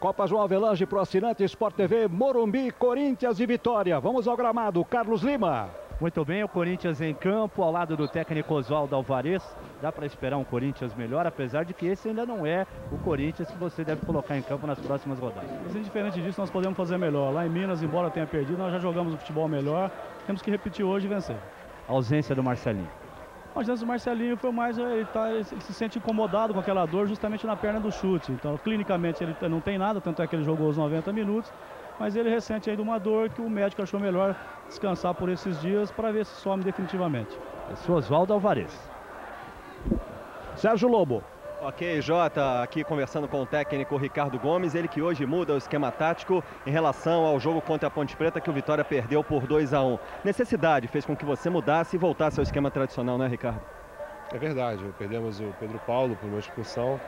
Copa João Avelange pro assinante Sport TV, Morumbi, Corinthians e Vitória. Vamos ao gramado, Carlos Lima. Muito bem, o Corinthians em campo, ao lado do técnico Oswaldo Alvarez. Dá para esperar um Corinthians melhor, apesar de que esse ainda não é o Corinthians que você deve colocar em campo nas próximas rodadas. Mas indiferente disso, nós podemos fazer melhor. Lá em Minas, embora tenha perdido, nós já jogamos um futebol melhor. Temos que repetir hoje e vencer. A ausência do Marcelinho. A ausência do Marcelinho foi mais, ele se sente incomodado com aquela dor justamente na perna do chute. Então, clinicamente, ele não tem nada, tanto é que ele jogou os 90 minutos. Mas ele ressente ainda uma dor que o médico achou melhor descansar por esses dias para ver se some definitivamente. Esse é o Oswaldo Alvarez. Sérgio Lobo. Ok, Jota, aqui conversando com o técnico Ricardo Gomes, ele que hoje muda o esquema tático em relação ao jogo contra a Ponte Preta, que o Vitória perdeu por 2-1. Necessidade fez com que você mudasse e voltasse ao esquema tradicional, né, Ricardo? É verdade, perdemos o Pedro Paulo por uma expulsão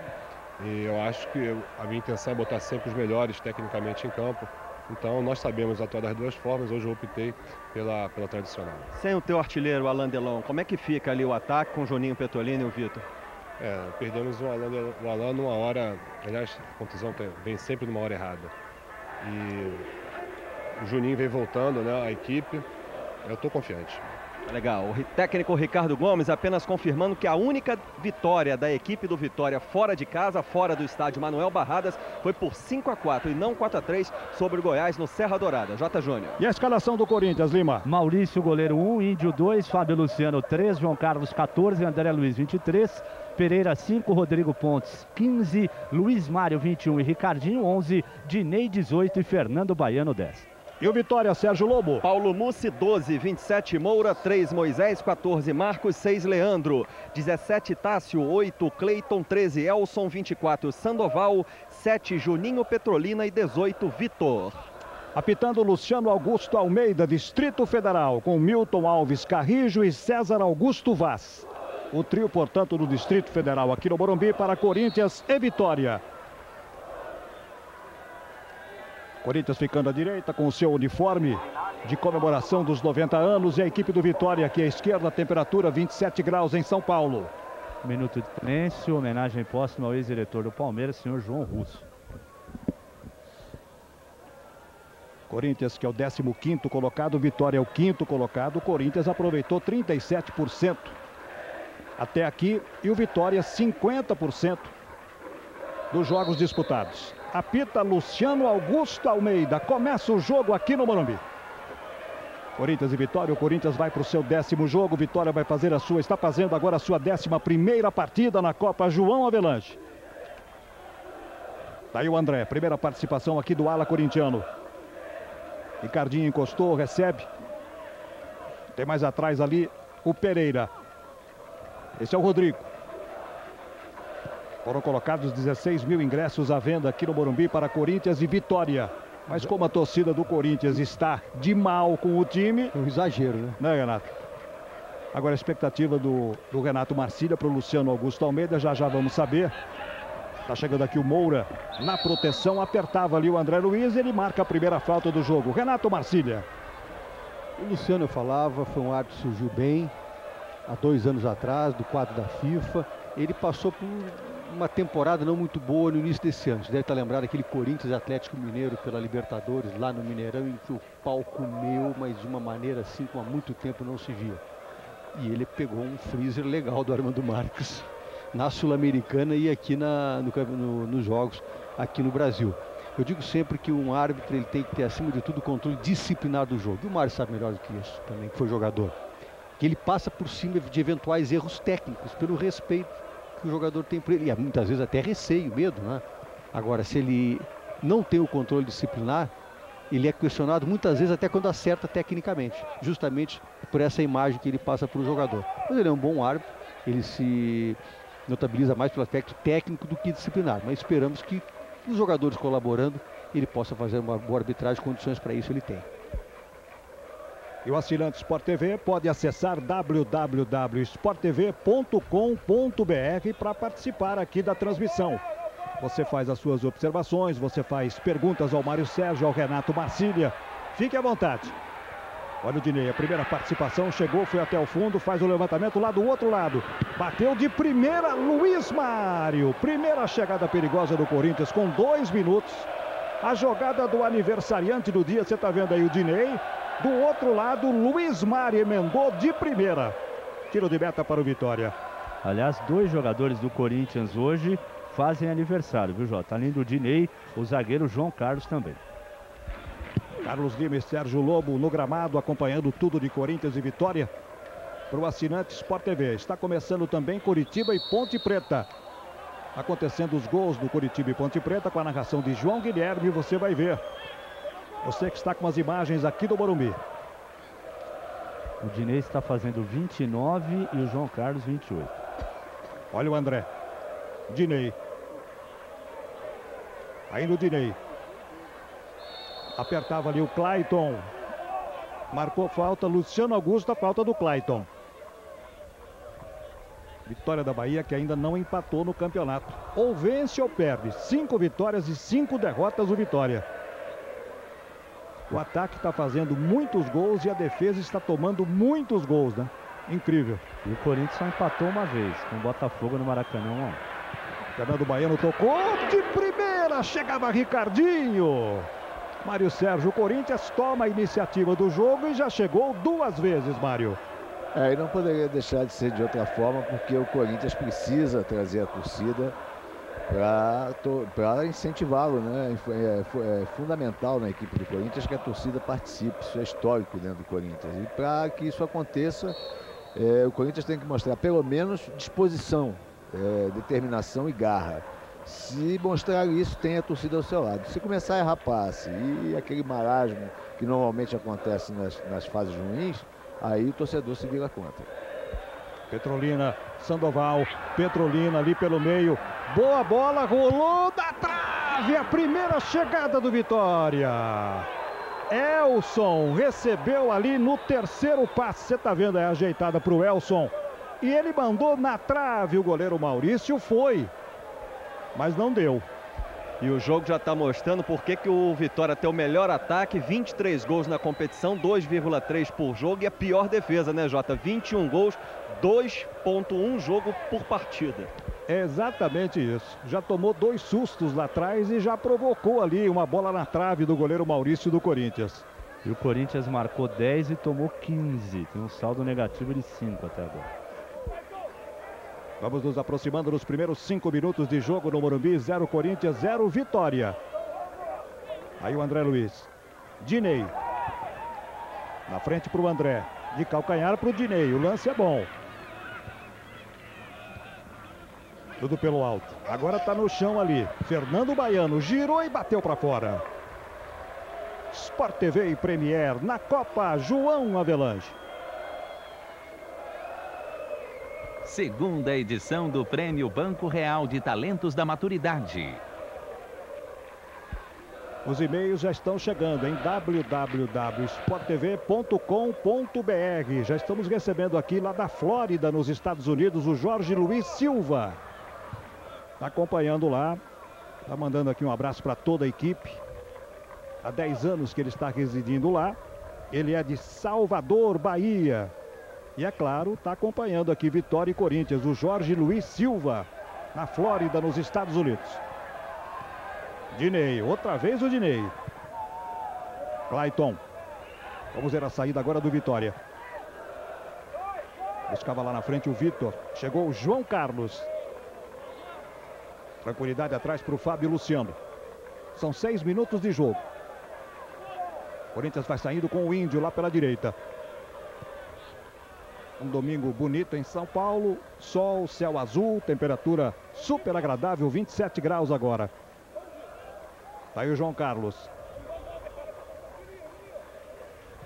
e eu acho que a minha intenção é botar sempre os melhores tecnicamente em campo. Então nós sabemos atuar das duas formas, hoje eu optei pela tradicional. Sem o teu artilheiro, Alain Delon, como é que fica ali o ataque com o Juninho Petrolino e o Vitor? Perdemos o Alain numa hora, aliás, a contusão vem sempre numa hora errada. E o Juninho vem voltando, né, a equipe, eu estou confiante. Legal, o técnico Ricardo Gomes apenas confirmando que a única vitória da equipe do Vitória fora de casa, fora do estádio Manuel Barradas, foi por 5-4 e não 4-3 sobre o Goiás no Serra Dourada. J. Júnior. E a escalação do Corinthians, Lima? Maurício, goleiro 1, Índio 2, Fábio Luciano 3, João Carlos 14, André Luiz 23, Pereira 5, Rodrigo Pontes 15, Luiz Mário 21 e Ricardinho 11, Dinei 18 e Fernando Baiano 10. E o Vitória, Sérgio Lobo? Paulo Mussi, 12, 27 Moura, 3 Moisés, 14 Marcos, 6 Leandro, 17 Tássio, 8 Cleiton, 13 Elson, 24 Sandoval, 7 Juninho Petrolina e 18 Vitor. Apitando Luciano Augusto Almeida, Distrito Federal, com Milton Alves Carrijo e César Augusto Vaz. O trio, portanto, do Distrito Federal aqui no Morumbi para Corinthians e Vitória. Corinthians ficando à direita com o seu uniforme de comemoração dos 90 anos. E a equipe do Vitória aqui à esquerda, temperatura 27 graus em São Paulo. Minuto de silêncio, homenagem póstuma ao ex-diretor do Palmeiras, senhor João Russo. Corinthians, que é o 15º colocado, Vitória é o 5º colocado. O Corinthians aproveitou 37% até aqui e o Vitória 50% dos jogos disputados. Apita Luciano Augusto Almeida. Começa o jogo aqui no Morumbi. Corinthians e Vitória. O Corinthians vai para o seu 10º jogo. Vitória vai fazer está fazendo agora a sua 11ª partida na Copa João Avelange. Daí o André. Primeira participação aqui do ala corintiano. Ricardinho encostou, recebe. Tem mais atrás ali o Pereira. Esse é o Rodrigo. Foram colocados 16 mil ingressos à venda aqui no Morumbi para Corinthians e Vitória. Mas como a torcida do Corinthians está de mal com o time... É um exagero, né, Renato? Agora a expectativa do Renato Marcília para o Luciano Augusto Almeida, já vamos saber. Está chegando aqui o Moura na proteção, apertava ali o André Luiz e ele marca a primeira falta do jogo. Renato Marcília. O Luciano, eu falava, foi um árbitro que surgiu bem há 2 anos atrás, do quadro da FIFA. Ele passou por uma temporada não muito boa no início desse ano. Você deve estar lembrado daquele Corinthians Atlético Mineiro pela Libertadores, lá no Mineirão, em que o pau comeu, mas de uma maneira assim, como há muito tempo não se via. E ele pegou um freezer legal do Armando Marques na Sul-Americana e aqui nos jogos aqui no Brasil. Eu digo sempre que um árbitro ele tem que ter, acima de tudo, o controle disciplinar do jogo. E o Mário sabe melhor do que isso também, que foi jogador. Que ele passa por cima de eventuais erros técnicos, pelo respeito que o jogador tem por ele. E muitas vezes até receio, medo, né? Agora, se ele não tem o controle disciplinar, ele é questionado muitas vezes até quando acerta tecnicamente. Justamente por essa imagem que ele passa para o jogador. Mas ele é um bom árbitro, ele se notabiliza mais pelo aspecto técnico do que disciplinar. Mas esperamos que os jogadores colaborando, ele possa fazer uma boa arbitragem, condições para isso ele tem. E o assinante Sport TV pode acessar www.sporttv.com.br para participar aqui da transmissão. Você faz as suas observações, você faz perguntas ao Mário Sérgio, ao Renato Marcília. Fique à vontade. Olha o Dinei, a primeira participação chegou, foi até o fundo, faz o levantamento lá do outro lado. Bateu de primeira Luiz Mário. Primeira chegada perigosa do Corinthians com 2 minutos. A jogada do aniversariante do dia, você está vendo aí o Dinei. Do outro lado, Luiz Mário emendou de primeira. Tiro de meta para o Vitória. Aliás, 2 jogadores do Corinthians hoje fazem aniversário, viu, Jota? Além do Dinei, o zagueiro João Carlos também. Carlos Lima e Sérgio Lobo no gramado, acompanhando tudo de Corinthians e Vitória. Para o assinante Sport TV. Está começando também Curitiba e Ponte Preta. Acontecendo os gols do Curitiba e Ponte Preta com a narração de João Guilherme, você vai ver. Você que está com as imagens aqui do Morumbi. O Dinei está fazendo 29 e o João Carlos 28. Olha o André. Dinei. Ainda o Dinei. Apertava ali o Clayton. Marcou falta, Luciano Augusto, a falta do Clayton. Vitória da Bahia que ainda não empatou no campeonato. Ou vence ou perde. 5 vitórias e 5 derrotas o Vitória. O ataque está fazendo muitos gols e a defesa está tomando muitos gols, né? Incrível. E o Corinthians só empatou uma vez, com o Botafogo no Maracanã. Fernando Baiano tocou de primeira, chegava Ricardinho. Mário Sérgio, o Corinthians toma a iniciativa do jogo e já chegou 2 vezes, Mário. E não poderia deixar de ser de outra forma, porque o Corinthians precisa trazer a torcida para incentivá-lo, né? É fundamental na equipe do Corinthians que a torcida participe, isso é histórico dentro do Corinthians. E para que isso aconteça, o Corinthians tem que mostrar pelo menos disposição, determinação e garra. Se mostrar isso, tem a torcida ao seu lado. Se começar a errar passe e aquele marasmo que normalmente acontece nas fases ruins, aí o torcedor se vira contra. Petrolina, Sandoval, Petrolina ali pelo meio. Boa bola, rolou da trave, a primeira chegada do Vitória. Elson recebeu ali no terceiro passe, você está vendo, é ajeitada para o Elson. E ele mandou na trave, o goleiro Maurício foi, mas não deu. E o jogo já está mostrando por que o Vitória tem o melhor ataque, 23 gols na competição, 2,3 por jogo e a pior defesa, né, Jota? 21 gols, 2,1 jogo por partida. É exatamente isso. Já tomou 2 sustos lá atrás e já provocou ali uma bola na trave do goleiro Maurício do Corinthians. E o Corinthians marcou 10 e tomou 15. Tem um saldo negativo de 5 até agora. Vamos nos aproximando dos primeiros 5 minutos de jogo no Morumbi. 0 Corinthians, 0 Vitória. Aí o André Luiz. Dinei. Na frente para o André. De calcanhar para o Dinei. O lance é bom. Tudo pelo alto. Agora está no chão ali. Fernando Baiano girou e bateu para fora. Sport TV e Premier na Copa João Avelange. Segunda edição do Prêmio Banco Real de Talentos da Maturidade. Os e-mails já estão chegando em www.sporttv.com.br. Já estamos recebendo aqui lá da Flórida, nos Estados Unidos, o Jorge Luiz Silva. Está acompanhando lá. Está mandando aqui um abraço para toda a equipe. Há 10 anos que ele está residindo lá. Ele é de Salvador, Bahia. E é claro, está acompanhando aqui Vitória e Corinthians, o Jorge Luiz Silva, na Flórida, nos Estados Unidos. Dinei, outra vez o Dinei. Clayton. Vamos ver a saída agora do Vitória. Buscava lá na frente o Vitor. Chegou o João Carlos. Tranquilidade atrás para o Fábio Luciano. São 6 minutos de jogo. Corinthians vai saindo com o Índio lá pela direita. Um domingo bonito em São Paulo, sol, céu azul, temperatura super agradável, 27 graus agora. Tá aí o João Carlos.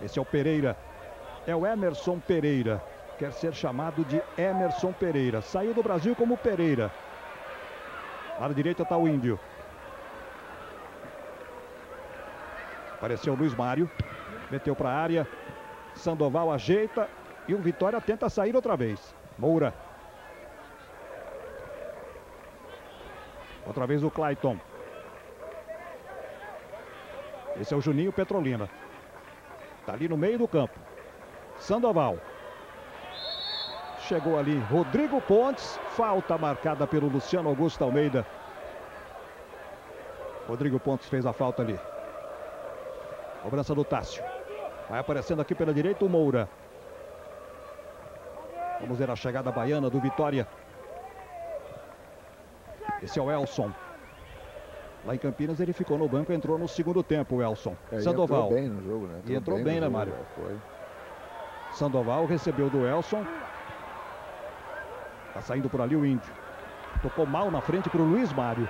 Esse é o Pereira, é o Emerson Pereira, quer ser chamado de Emerson Pereira. Saiu do Brasil como Pereira. Lá na direita está o Índio. Apareceu o Luiz Mário, meteu para a área, Sandoval ajeita. E o Vitória tenta sair outra vez. Moura. Outra vez o Clayton. Esse é o Juninho Petrolina. Está ali no meio do campo. Sandoval. Chegou ali Rodrigo Pontes. Falta marcada pelo Luciano Augusto Almeida. Rodrigo Pontes fez a falta ali. Cobrança do Tássio. Vai aparecendo aqui pela direita o Moura. Vamos ver a chegada baiana do Vitória. Esse é o Elson. Lá em Campinas ele ficou no banco, entrou no segundo tempo o Elson. Sandoval. Entrou bem no jogo, né? Entrou bem, né, Mário? Foi. Sandoval recebeu do Elson. Tá saindo por ali o Índio. Tocou mal na frente para o Luiz Mário.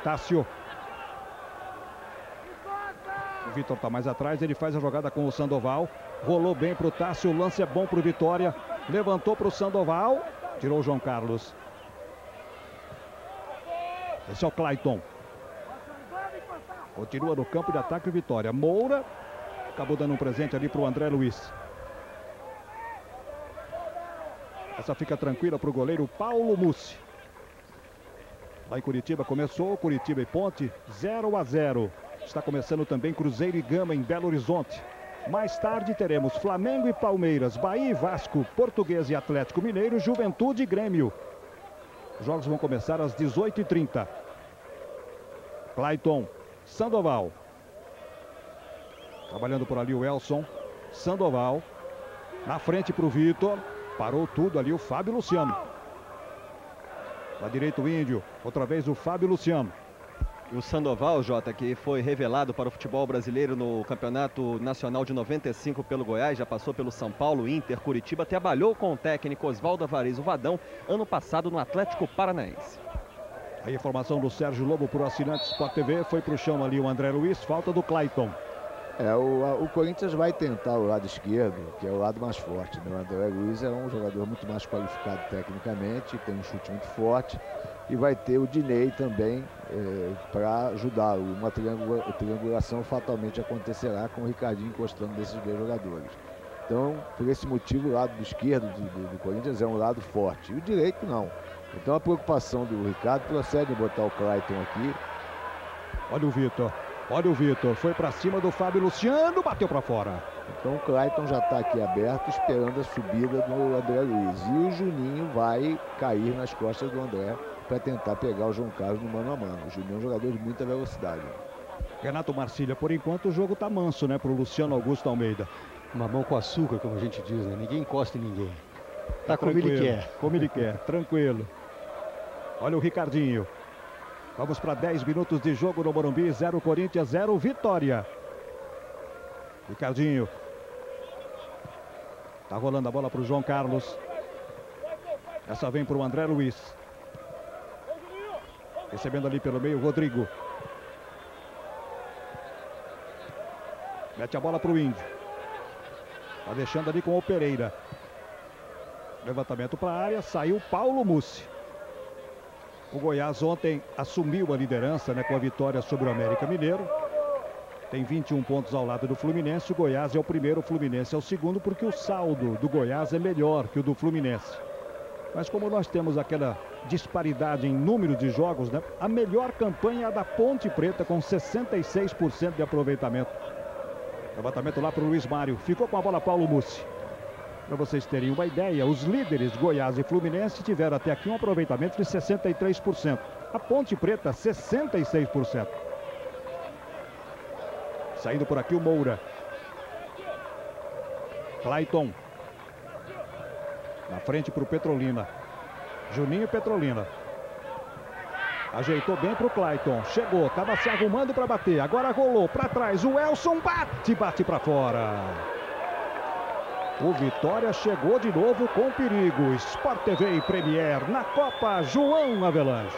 Tássio. O Vitor está mais atrás, ele faz a jogada com o Sandoval. Rolou bem para o Tássio, o lance é bom para o Vitória. Levantou para o Sandoval. Tirou o João Carlos. Esse é o Clayton. Continua no campo de ataque o Vitória. Moura. Acabou dando um presente ali para o André Luiz. Essa fica tranquila para o goleiro Paulo Mussi. Lá em Curitiba começou, Curitiba e Ponte, 0-0. Está começando também Cruzeiro e Gama em Belo Horizonte. Mais tarde teremos Flamengo e Palmeiras, Bahia e Vasco, Português e Atlético Mineiro, Juventude e Grêmio. Os jogos vão começar às 18h30. Clayton, Sandoval. Trabalhando por ali o Elson. Sandoval. Na frente para o Vitor. Parou tudo ali o Fábio Luciano. Na direita o Índio. Outra vez o Fábio Luciano. E o Sandoval, Jota, que foi revelado para o futebol brasileiro no Campeonato Nacional de 95 pelo Goiás, já passou pelo São Paulo, Inter, Curitiba, trabalhou com o técnico Oswaldo Alvarez, o Vadão, ano passado no Atlético Paranaense. A informação do Sérgio Lobo para o assinante Sport TV, foi para o chão ali o André Luiz, falta do Clayton. O Corinthians vai tentar o lado esquerdo, que é o lado mais forte, né? O André Luiz é um jogador muito mais qualificado tecnicamente, tem um chute muito forte. E vai ter o Dinei também para ajudá-lo. Uma triangulação fatalmente acontecerá com o Ricardinho encostando desses dois jogadores. Então, por esse motivo, o lado do esquerdo do Corinthians é um lado forte. E o direito não. Então a preocupação do Ricardo procede em botar o Clayton aqui. Olha o Vitor. Olha o Vitor. Foi para cima do Fábio Luciano, bateu para fora. Então o Clayton já está aqui aberto, esperando a subida do André Luiz. E o Juninho vai cair nas costas do André para tentar pegar o João Carlos no mano a mano. O Juninho é um jogador de muita velocidade. Renato Marcília, por enquanto o jogo tá manso, né, pro Luciano Augusto Almeida. Mamão com açúcar, como a gente diz, né? Ninguém encosta em ninguém. Tá como ele quer. Como ele quer, tranquilo. Olha o Ricardinho. Vamos para 10 minutos de jogo no Morumbi, 0 Corinthians, 0 Vitória. Ricardinho. Tá rolando a bola pro João Carlos. Essa vem pro André Luiz. Recebendo ali pelo meio, Rodrigo. Mete a bola para o Índio. Tá deixando ali com o Pereira. Levantamento para a área, saiu Paulo Mussi. O Goiás ontem assumiu a liderança, né, com a vitória sobre o América Mineiro. Tem 21 pontos ao lado do Fluminense. O Goiás é o primeiro, o Fluminense é o segundo, porque o saldo do Goiás é melhor que o do Fluminense. Mas como nós temos aquela disparidade em número de jogos, né? A melhor campanha é a da Ponte Preta, com 66% de aproveitamento. Levantamento lá para o Luiz Mário. Ficou com a bola Paulo Mussi. Para vocês terem uma ideia, os líderes Goiás e Fluminense tiveram até aqui um aproveitamento de 63%. A Ponte Preta, 66%. Saindo por aqui o Moura. Clayton. Na frente para o Petrolina. Juninho Petrolina. Ajeitou bem para o Clayton. Chegou, estava se arrumando para bater. Agora rolou para trás. O Elson bate para fora. O Vitória chegou de novo com perigo. Sport TV e Premier na Copa João Avelange.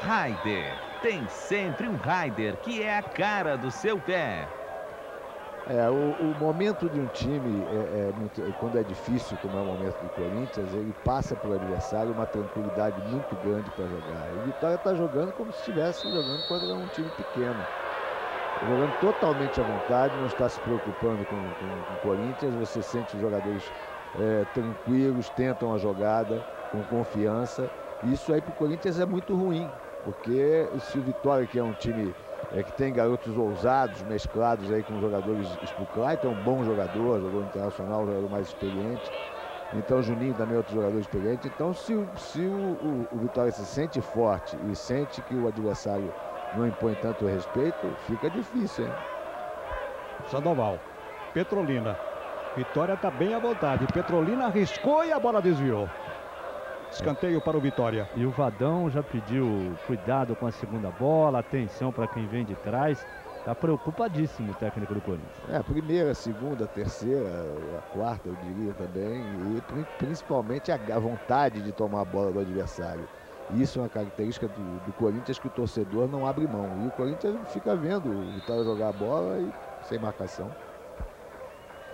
Raider. Tem sempre um Raider que é a cara do seu pé. O momento de um time, quando é difícil, como é o momento do Corinthians, ele passa para o adversário uma tranquilidade muito grande para jogar. E o Vitória está jogando como se estivesse jogando contra um time pequeno. Jogando totalmente à vontade, não está se preocupando com o Corinthians. Você sente os jogadores tranquilos, tentam a jogada com confiança. Isso aí para o Corinthians é muito ruim, porque se o Vitória, que é um time que tem garotos ousados, mesclados aí com jogadores, o Clayton é um bom jogador, jogou internacional, um jogador mais experiente. Então o Juninho também é outro jogador experiente. Então se o Vitória se sente forte e sente que o adversário não impõe tanto respeito, fica difícil, hein? Sandoval, Petrolina. Vitória está bem à vontade. Petrolina arriscou e a bola desviou. Escanteio para o Vitória. E o Vadão já pediu cuidado com a segunda bola, atenção para quem vem de trás. Está preocupadíssimo o técnico do Corinthians. A primeira, a segunda, a terceira, a quarta, eu diria também. E principalmente a vontade de tomar a bola do adversário. Isso é uma característica do Corinthians que o torcedor não abre mão. E o Corinthians fica vendo o Vitória jogar a bola e sem marcação.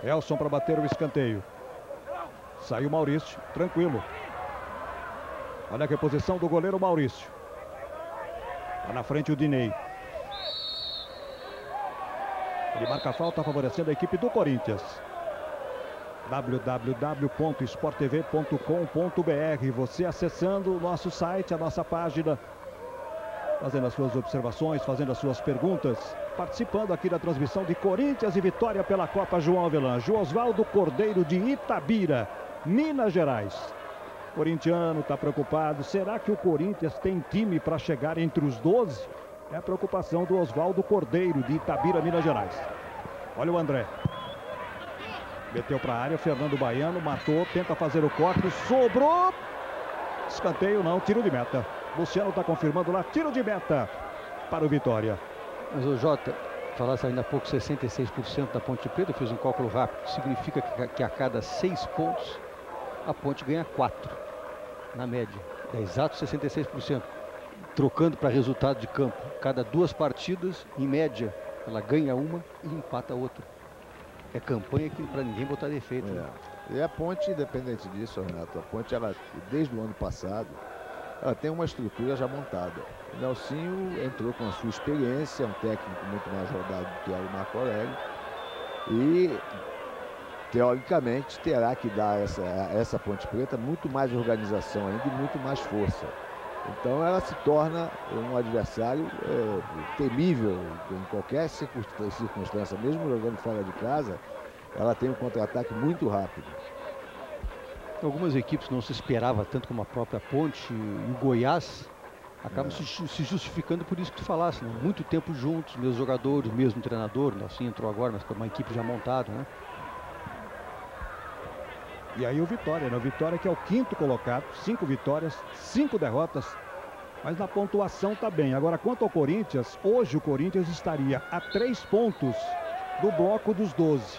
Elson para bater o escanteio. Saiu Maurício, tranquilo. Olha a reposição do goleiro Maurício. Lá na frente o Dinei. Ele marca a falta favorecendo a equipe do Corinthians. www.sporttv.com.br. Você acessando o nosso site, a nossa página, fazendo as suas observações, fazendo as suas perguntas, participando aqui da transmissão de Corinthians e Vitória pela Copa João Avelange. Oswaldo Cordeiro de Itabira, Minas Gerais. Corintiano está preocupado. Será que o Corinthians tem time para chegar entre os 12? É a preocupação do Oswaldo Cordeiro de Itabira, Minas Gerais. Olha o André. Meteu para a área, Fernando Baiano matou, tenta fazer o corte, sobrou. Escanteio não, tiro de meta. Luciano está confirmando lá, tiro de meta para o Vitória. Mas o Jota, falasse ainda há pouco 66% da Ponte Preta, eu fiz um cálculo rápido, significa que a cada 6 pontos a Ponte ganha 4. Na média, é exato 66%. Trocando para resultado de campo, cada 2 partidas, em média, ela ganha uma e empata a outra. É campanha que para ninguém botar defeito. Né? E a Ponte, independente disso, Renato, a Ponte, ela, desde o ano passado, ela tem uma estrutura já montada. O Nelsinho entrou com a sua experiência, um técnico muito mais rodado do que era o Marco Aurélio, e teoricamente terá que dar essa Ponte Preta muito mais organização ainda e muito mais força. Então ela se torna um adversário temível em qualquer circunstância, mesmo jogando fora de casa, ela tem um contra-ataque muito rápido. Algumas equipes não se esperava tanto como a própria Ponte e o Goiás acabam se justificando por isso que tu falasse, né? Muito tempo juntos, mesmos jogadores, mesmo treinador, o Nelson entrou agora, mas com uma equipe já montada, né? E aí o Vitória, né? O Vitória que é o 5º colocado, 5 vitórias, 5 derrotas, mas na pontuação está bem. Agora, quanto ao Corinthians, hoje o Corinthians estaria a 3 pontos do bloco dos 12.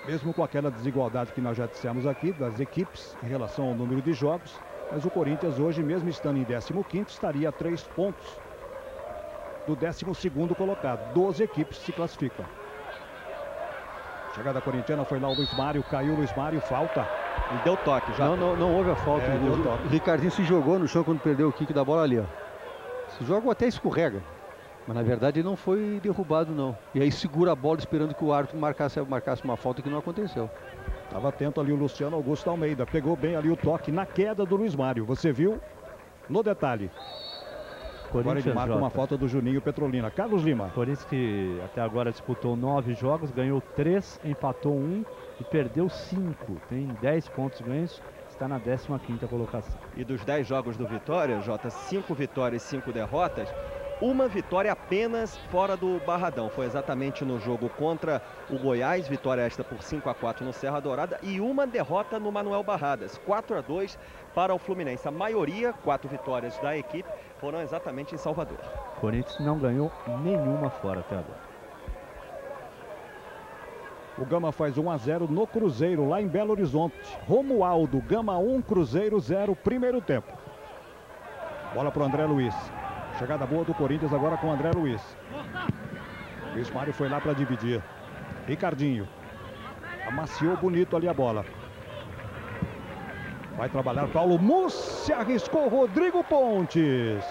Mesmo com aquela desigualdade que nós já dissemos aqui, das equipes em relação ao número de jogos, mas o Corinthians hoje, mesmo estando em 15º, estaria a 3 pontos do 12º colocado. 12 equipes se classificam. Chegada corintiana, foi lá o Luiz Mário, caiu o Luiz Mário, falta. E deu toque já. Não houve a falta. O Ricardinho se jogou no chão quando perdeu o kick da bola ali, ó. Se joga ou até escorrega. Mas na verdade ele não foi derrubado, não. E aí segura a bola esperando que o árbitro marcasse uma falta que não aconteceu. Estava atento ali o Luciano Augusto Almeida. Pegou bem ali o toque na queda do Luiz Mário. Você viu no detalhe. Agora ele marca uma falta do Juninho Petrolina. Carlos Lima. Corinthians que até agora disputou 9 jogos, ganhou 3, empatou 1 e perdeu 5. Tem 10 pontos ganhos, está na 15ª colocação. E dos 10 jogos do Vitória, Jota, 5 vitórias e 5 derrotas. Uma vitória apenas fora do Barradão. Foi exatamente no jogo contra o Goiás. Vitória esta por 5-4 no Serra Dourada. E uma derrota no Manuel Barradas. 4-2 para o Fluminense. A maioria, 4 vitórias da equipe, foram exatamente em Salvador. Corinthians não ganhou nenhuma fora até agora. O Gama faz 1-0 no Cruzeiro, lá em Belo Horizonte. Romualdo, Gama 1, Cruzeiro 0, primeiro tempo. Bola para o André Luiz. Chegada boa do Corinthians agora com o André Luiz. Luiz Mário foi lá para dividir. Ricardinho. Amaciou bonito ali a bola. Vai trabalhar Paulo Mussi. Arriscou Rodrigo Pontes.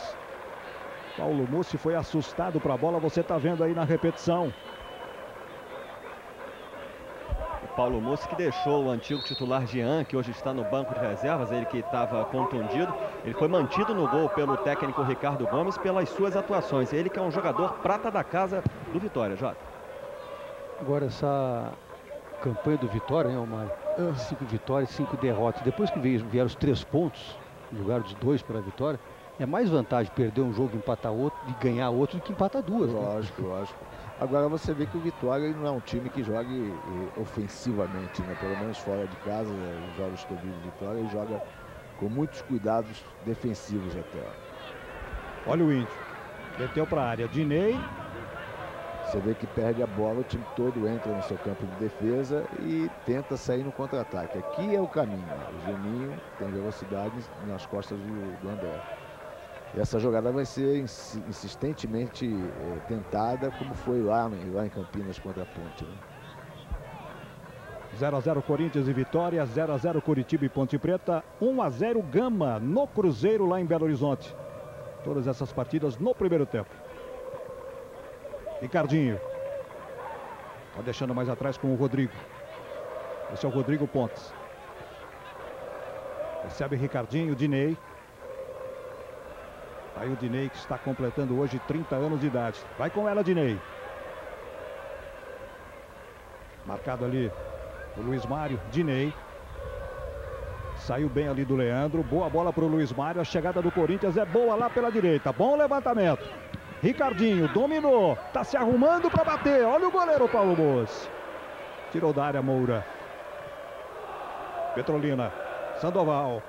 Paulo Mussi foi assustado para a bola. Você está vendo aí na repetição. Paulo Mussi que deixou o antigo titular Jean, que hoje está no banco de reservas, ele que estava contundido. Ele foi mantido no gol pelo técnico Ricardo Gomes pelas suas atuações. Ele que é um jogador prata da casa do Vitória, Jota. Agora essa campanha do Vitória, hein, Omar? 5 vitórias, 5 derrotas. Depois que vieram os 3 pontos, em lugar dos 2 para a vitória, é mais vantagem perder um jogo e empatar outro, e ganhar outro, do que empatar 2. Lógico, né? Lógico. Agora você vê que o Vitória ele não é um time que jogue ofensivamente, né? Pelo menos fora de casa, os jogos que eu vi de Vitória, ele joga com muitos cuidados defensivos até. Olha o Índio. Meteu para a área. Dinei. Você vê que perde a bola, o time todo entra no seu campo de defesa e tenta sair no contra-ataque. Aqui é o caminho. O Geninho tem velocidade nas costas do André. E essa jogada vai ser insistentemente tentada, como foi lá em Campinas contra a Ponte. Né? 0-0 Corinthians e Vitória, 0-0 Curitiba e Ponte Preta, 1-0 Gama no Cruzeiro lá em Belo Horizonte. Todas essas partidas no primeiro tempo. Ricardinho. Está deixando mais atrás com o Rodrigo. Esse é o Rodrigo Pontes. Recebe Ricardinho, Dinei. Aí o Dinei que está completando hoje 30 anos de idade. Vai com ela, Dinei. Marcado ali o Luiz Mário, Dinei. Saiu bem ali do Leandro. Boa bola para o Luiz Mário. A chegada do Corinthians é boa lá pela direita. Bom levantamento. Ricardinho dominou. Está se arrumando para bater. Olha o goleiro Paulo Moço. Tirou da área Moura. Petrolina. Sandoval.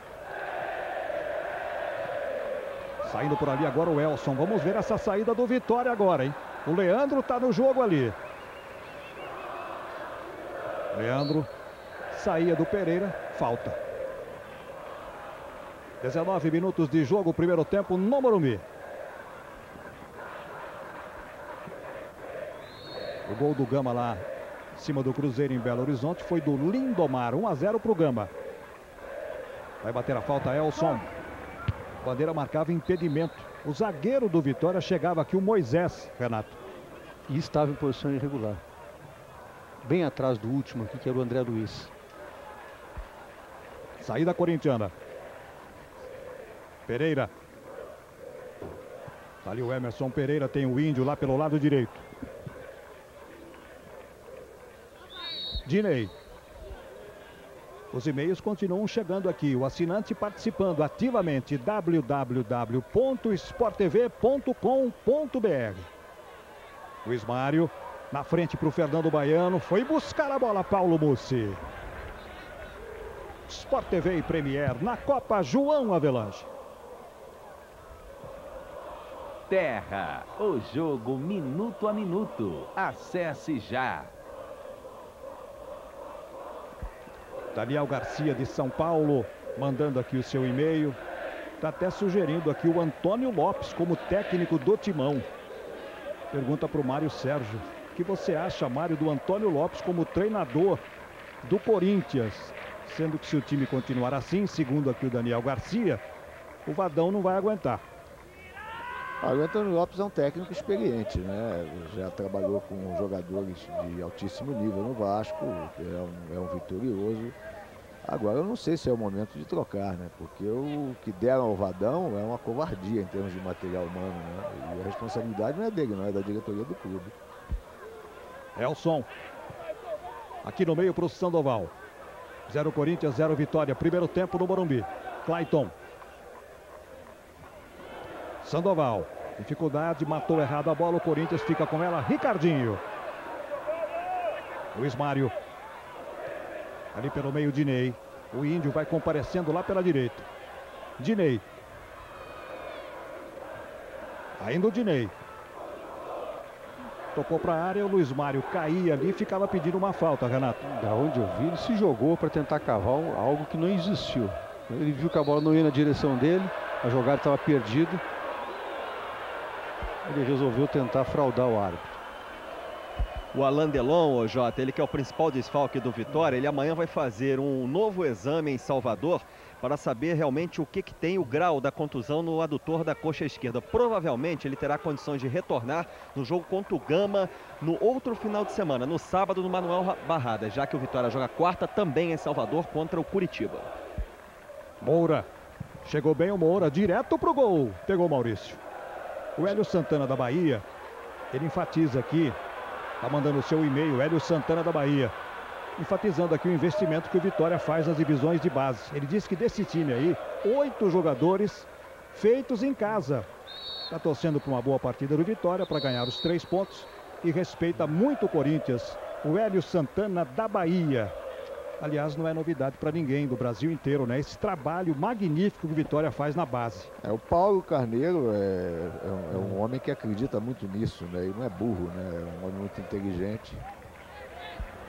Saindo por ali agora o Elson. Vamos ver essa saída do Vitória agora, hein? O Leandro está no jogo ali. Leandro. Saía do Pereira. Falta. 19 minutos de jogo, primeiro tempo no Morumbi. O gol do Gama lá em cima do Cruzeiro em Belo Horizonte foi do Lindomar. 1-0 para o Gama. Vai bater a falta Elson. Bandeira marcava impedimento. O zagueiro do Vitória chegava aqui, o Moisés, Renato. E estava em posição irregular. Bem atrás do último aqui, que era o André Luiz. Saída corintiana. Pereira. Tá ali o Emerson Pereira, tem o Índio lá pelo lado direito. Dinei. Os e-mails continuam chegando aqui. O assinante participando ativamente. www.sporttv.com.br. Luiz Mário. Na frente para o Fernando Baiano. Foi buscar a bola, Paulo Mussi. Sport TV e Premier na Copa João Avelange. Terra, o jogo minuto a minuto. Acesse já. Daniel Garcia de São Paulo, mandando aqui o seu e-mail. Está até sugerindo aqui o Antônio Lopes como técnico do Timão. Pergunta para o Mário Sérgio. O que você acha, Mário, do Antônio Lopes como treinador do Corinthians? Sendo que se o time continuar assim, segundo aqui o Daniel Garcia, o Vadão não vai aguentar. O Antônio Lopes é um técnico experiente, né? Já trabalhou com jogadores de altíssimo nível no Vasco, é um vitorioso. Agora eu não sei se é o momento de trocar, né? Porque o que deram ao Vadão é uma covardia em termos de material humano, né? E a responsabilidade não é dele, não é da diretoria do clube. Elson. Aqui no meio para o Sandoval. 0 Corinthians, 0 Vitória. Primeiro tempo no Morumbi. Clayton. Sandoval. Dificuldade, matou errado a bola. O Corinthians fica com ela. Ricardinho. Luiz Mário. Ali pelo meio, Dinei. O Índio vai comparecendo lá pela direita. Dinei. Ainda o Dinei. Tocou para a área, o Luiz Mário caía ali e ficava pedindo uma falta, Renato. Da onde eu vi, ele se jogou para tentar cavar algo que não existiu. Ele viu que a bola não ia na direção dele, a jogada estava perdida. Ele resolveu tentar fraudar o árbitro. O Alain Delon, Jota, ele que é o principal desfalque do Vitória, ele amanhã vai fazer um novo exame em Salvador para saber realmente o que tem o grau da contusão no adutor da coxa esquerda. Provavelmente ele terá condições de retornar no jogo contra o Gama no outro final de semana, no sábado no Manuel Barrada, já que o Vitória joga quarta também em Salvador contra o Curitiba. Moura. Chegou bem o Moura, direto pro gol. Pegou o Maurício. O Hélio Santana da Bahia, ele enfatiza aqui, tá mandando o seu e-mail, Hélio Santana da Bahia. enfatizando aqui o investimento que o Vitória faz nas divisões de base. Ele disse que desse time aí, 8 jogadores feitos em casa. Está torcendo para uma boa partida do Vitória para ganhar os 3 pontos e respeita muito o Corinthians. O Hélio Santana da Bahia. Aliás, não é novidade para ninguém do Brasil inteiro, né? Esse trabalho magnífico que o Vitória faz na base. O Paulo Carneiro é um homem que acredita muito nisso, né? E não é burro, né? É um homem muito inteligente.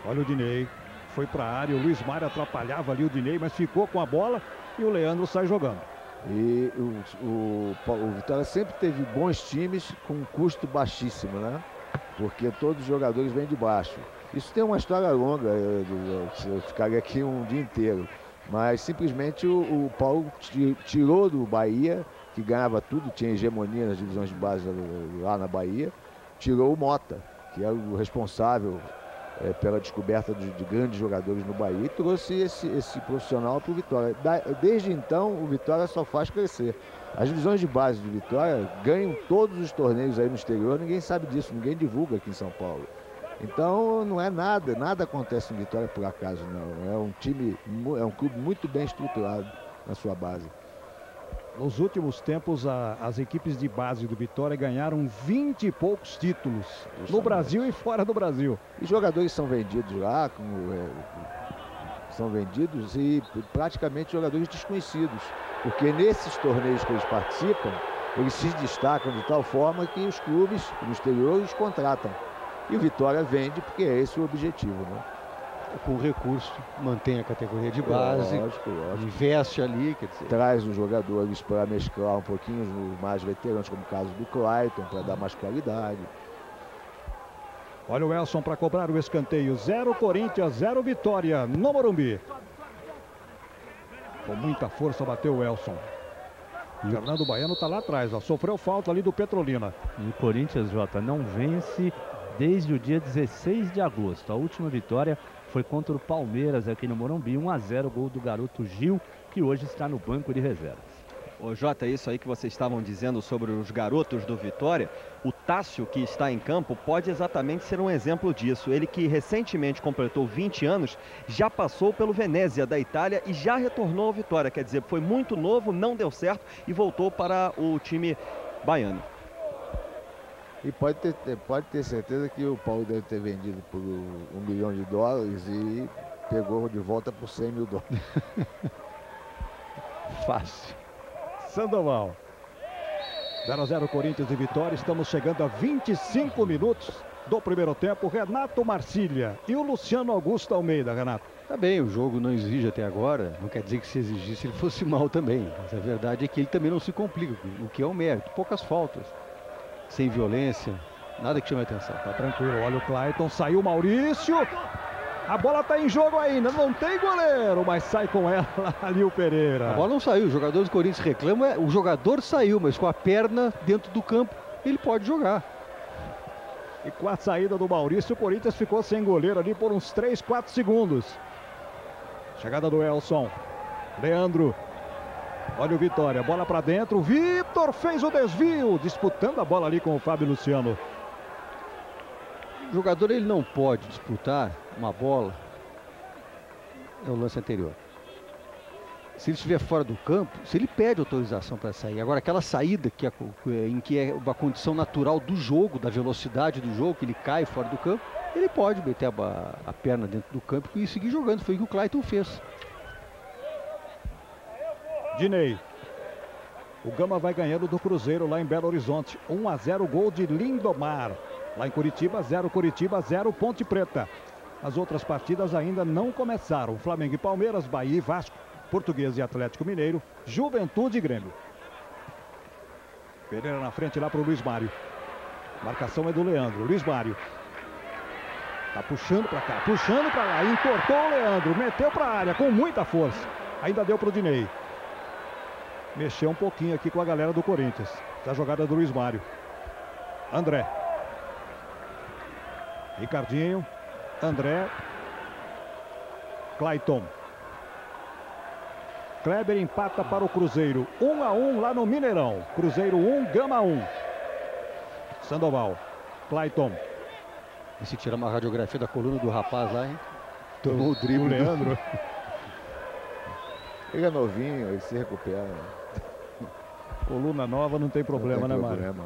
Olha o Dinei, foi para a área, o Luiz Mário atrapalhava ali o Dinei, mas ficou com a bola e o Leandro sai jogando. E o Vitória sempre teve bons times com um custo baixíssimo, né? Porque todos os jogadores vêm de baixo. Isso tem uma história longa, eu ficaria aqui um dia inteiro. Mas simplesmente o Paulo tirou do Bahia, que ganhava tudo, tinha hegemonia nas divisões de base lá na Bahia, tirou o Mota, que era o responsável pela descoberta de grandes jogadores no Bahia, e trouxe esse profissional para o Vitória. Desde então, o Vitória só faz crescer. As divisões de base do Vitória ganham todos os torneios aí no exterior, ninguém sabe disso, ninguém divulga aqui em São Paulo. Então não é nada acontece em Vitória por acaso, não. É um clube muito bem estruturado na sua base. Nos últimos tempos, as equipes de base do Vitória ganharam 20 e poucos títulos no Brasil e fora do Brasil. E jogadores são vendidos lá, são vendidos e praticamente jogadores desconhecidos, porque nesses torneios que eles participam, eles se destacam de tal forma que os clubes no exterior os contratam. E o Vitória vende porque é esse o objetivo, né? Com recurso, mantém a categoria de base, lógico. investe ali, quer dizer. Traz os jogadores para mesclar um pouquinho os mais veteranos, como o caso do Clayton, para dar mais qualidade. Olha o Elson para cobrar o escanteio. 0 Corinthians, 0 Vitória no Morumbi. Com muita força bateu o Elson. Fernando Baiano está lá atrás, ó. Sofreu falta ali do Petrolina. E o Corinthians, Jota, não vence desde o dia 16 de agosto. A última vitória foi contra o Palmeiras aqui no Morumbi, 1-0, gol do garoto Gil, que hoje está no banco de reservas. Ô Jota, isso aí que vocês estavam dizendo sobre os garotos do Vitória, o Tássio, que está em campo, pode exatamente ser um exemplo disso. Ele que recentemente completou 20 anos, já passou pelo Venezia da Itália e já retornou ao Vitória. Quer dizer, foi muito novo, não deu certo e voltou para o time baiano. E pode ter certeza que o Paulo deve ter vendido por $1 milhão e pegou de volta por $100 mil. Fácil. Sandoval. 0-0 Corinthians e Vitória. Estamos chegando a 25 minutos do primeiro tempo. Renato Marcília e o Luciano Augusto Almeida, Renato. Tá bem, o jogo não exige até agora, não quer dizer que se exigisse ele fosse mal também. Mas a verdade é que ele também não se complica, o que é um mérito. Poucas faltas, sem violência, nada que chame a atenção. Tá tranquilo, olha o Clayton, saiu o Maurício. A bola tá em jogo ainda, não tem goleiro, mas sai com ela ali o Pereira. A bola não saiu, os jogadores do Corinthians reclamam, o jogador saiu, mas com a perna dentro do campo, ele pode jogar. E com a saída do Maurício, o Corinthians ficou sem goleiro ali por uns 3, 4 segundos. Chegada do Elson. Leandro. Olha o Vitória, bola para dentro. Vitor fez o desvio, disputando a bola ali com o Fábio Luciano. O jogador ele não pode disputar uma bola, é o lance anterior. Se ele estiver fora do campo, se ele pede autorização para sair. Agora aquela saída em que é uma condição natural do jogo, da velocidade do jogo, que ele cai fora do campo, ele pode meter a perna dentro do campo e seguir jogando. Foi o que o Clayton fez. Dinei. O Gama vai ganhando do Cruzeiro lá em Belo Horizonte. 1-0, gol de Lindomar. Lá em Curitiba, 0 Curitiba, 0 Ponte Preta. As outras partidas ainda não começaram. Flamengo e Palmeiras, Bahia e Vasco, Português e Atlético Mineiro, Juventude e Grêmio. Pereira na frente lá para o Luiz Mário. Marcação é do Leandro. Luiz Mário. Tá puxando para cá, puxando para lá. Entortou o Leandro, meteu para a área com muita força. Ainda deu para o Dinei. Mexeu um pouquinho aqui com a galera do Corinthians. Da jogada do Luiz Mário. André. Ricardinho. André. Clayton. Kleber empata para o Cruzeiro. 1-1 lá no Mineirão. Cruzeiro 1, Gama 1. Sandoval. Clayton. E se tirar uma radiografia da coluna do rapaz lá, hein? Tomou o drible. O Leandro. Ele é novinho, ele se recupera. Coluna nova não tem problema, né, Mário?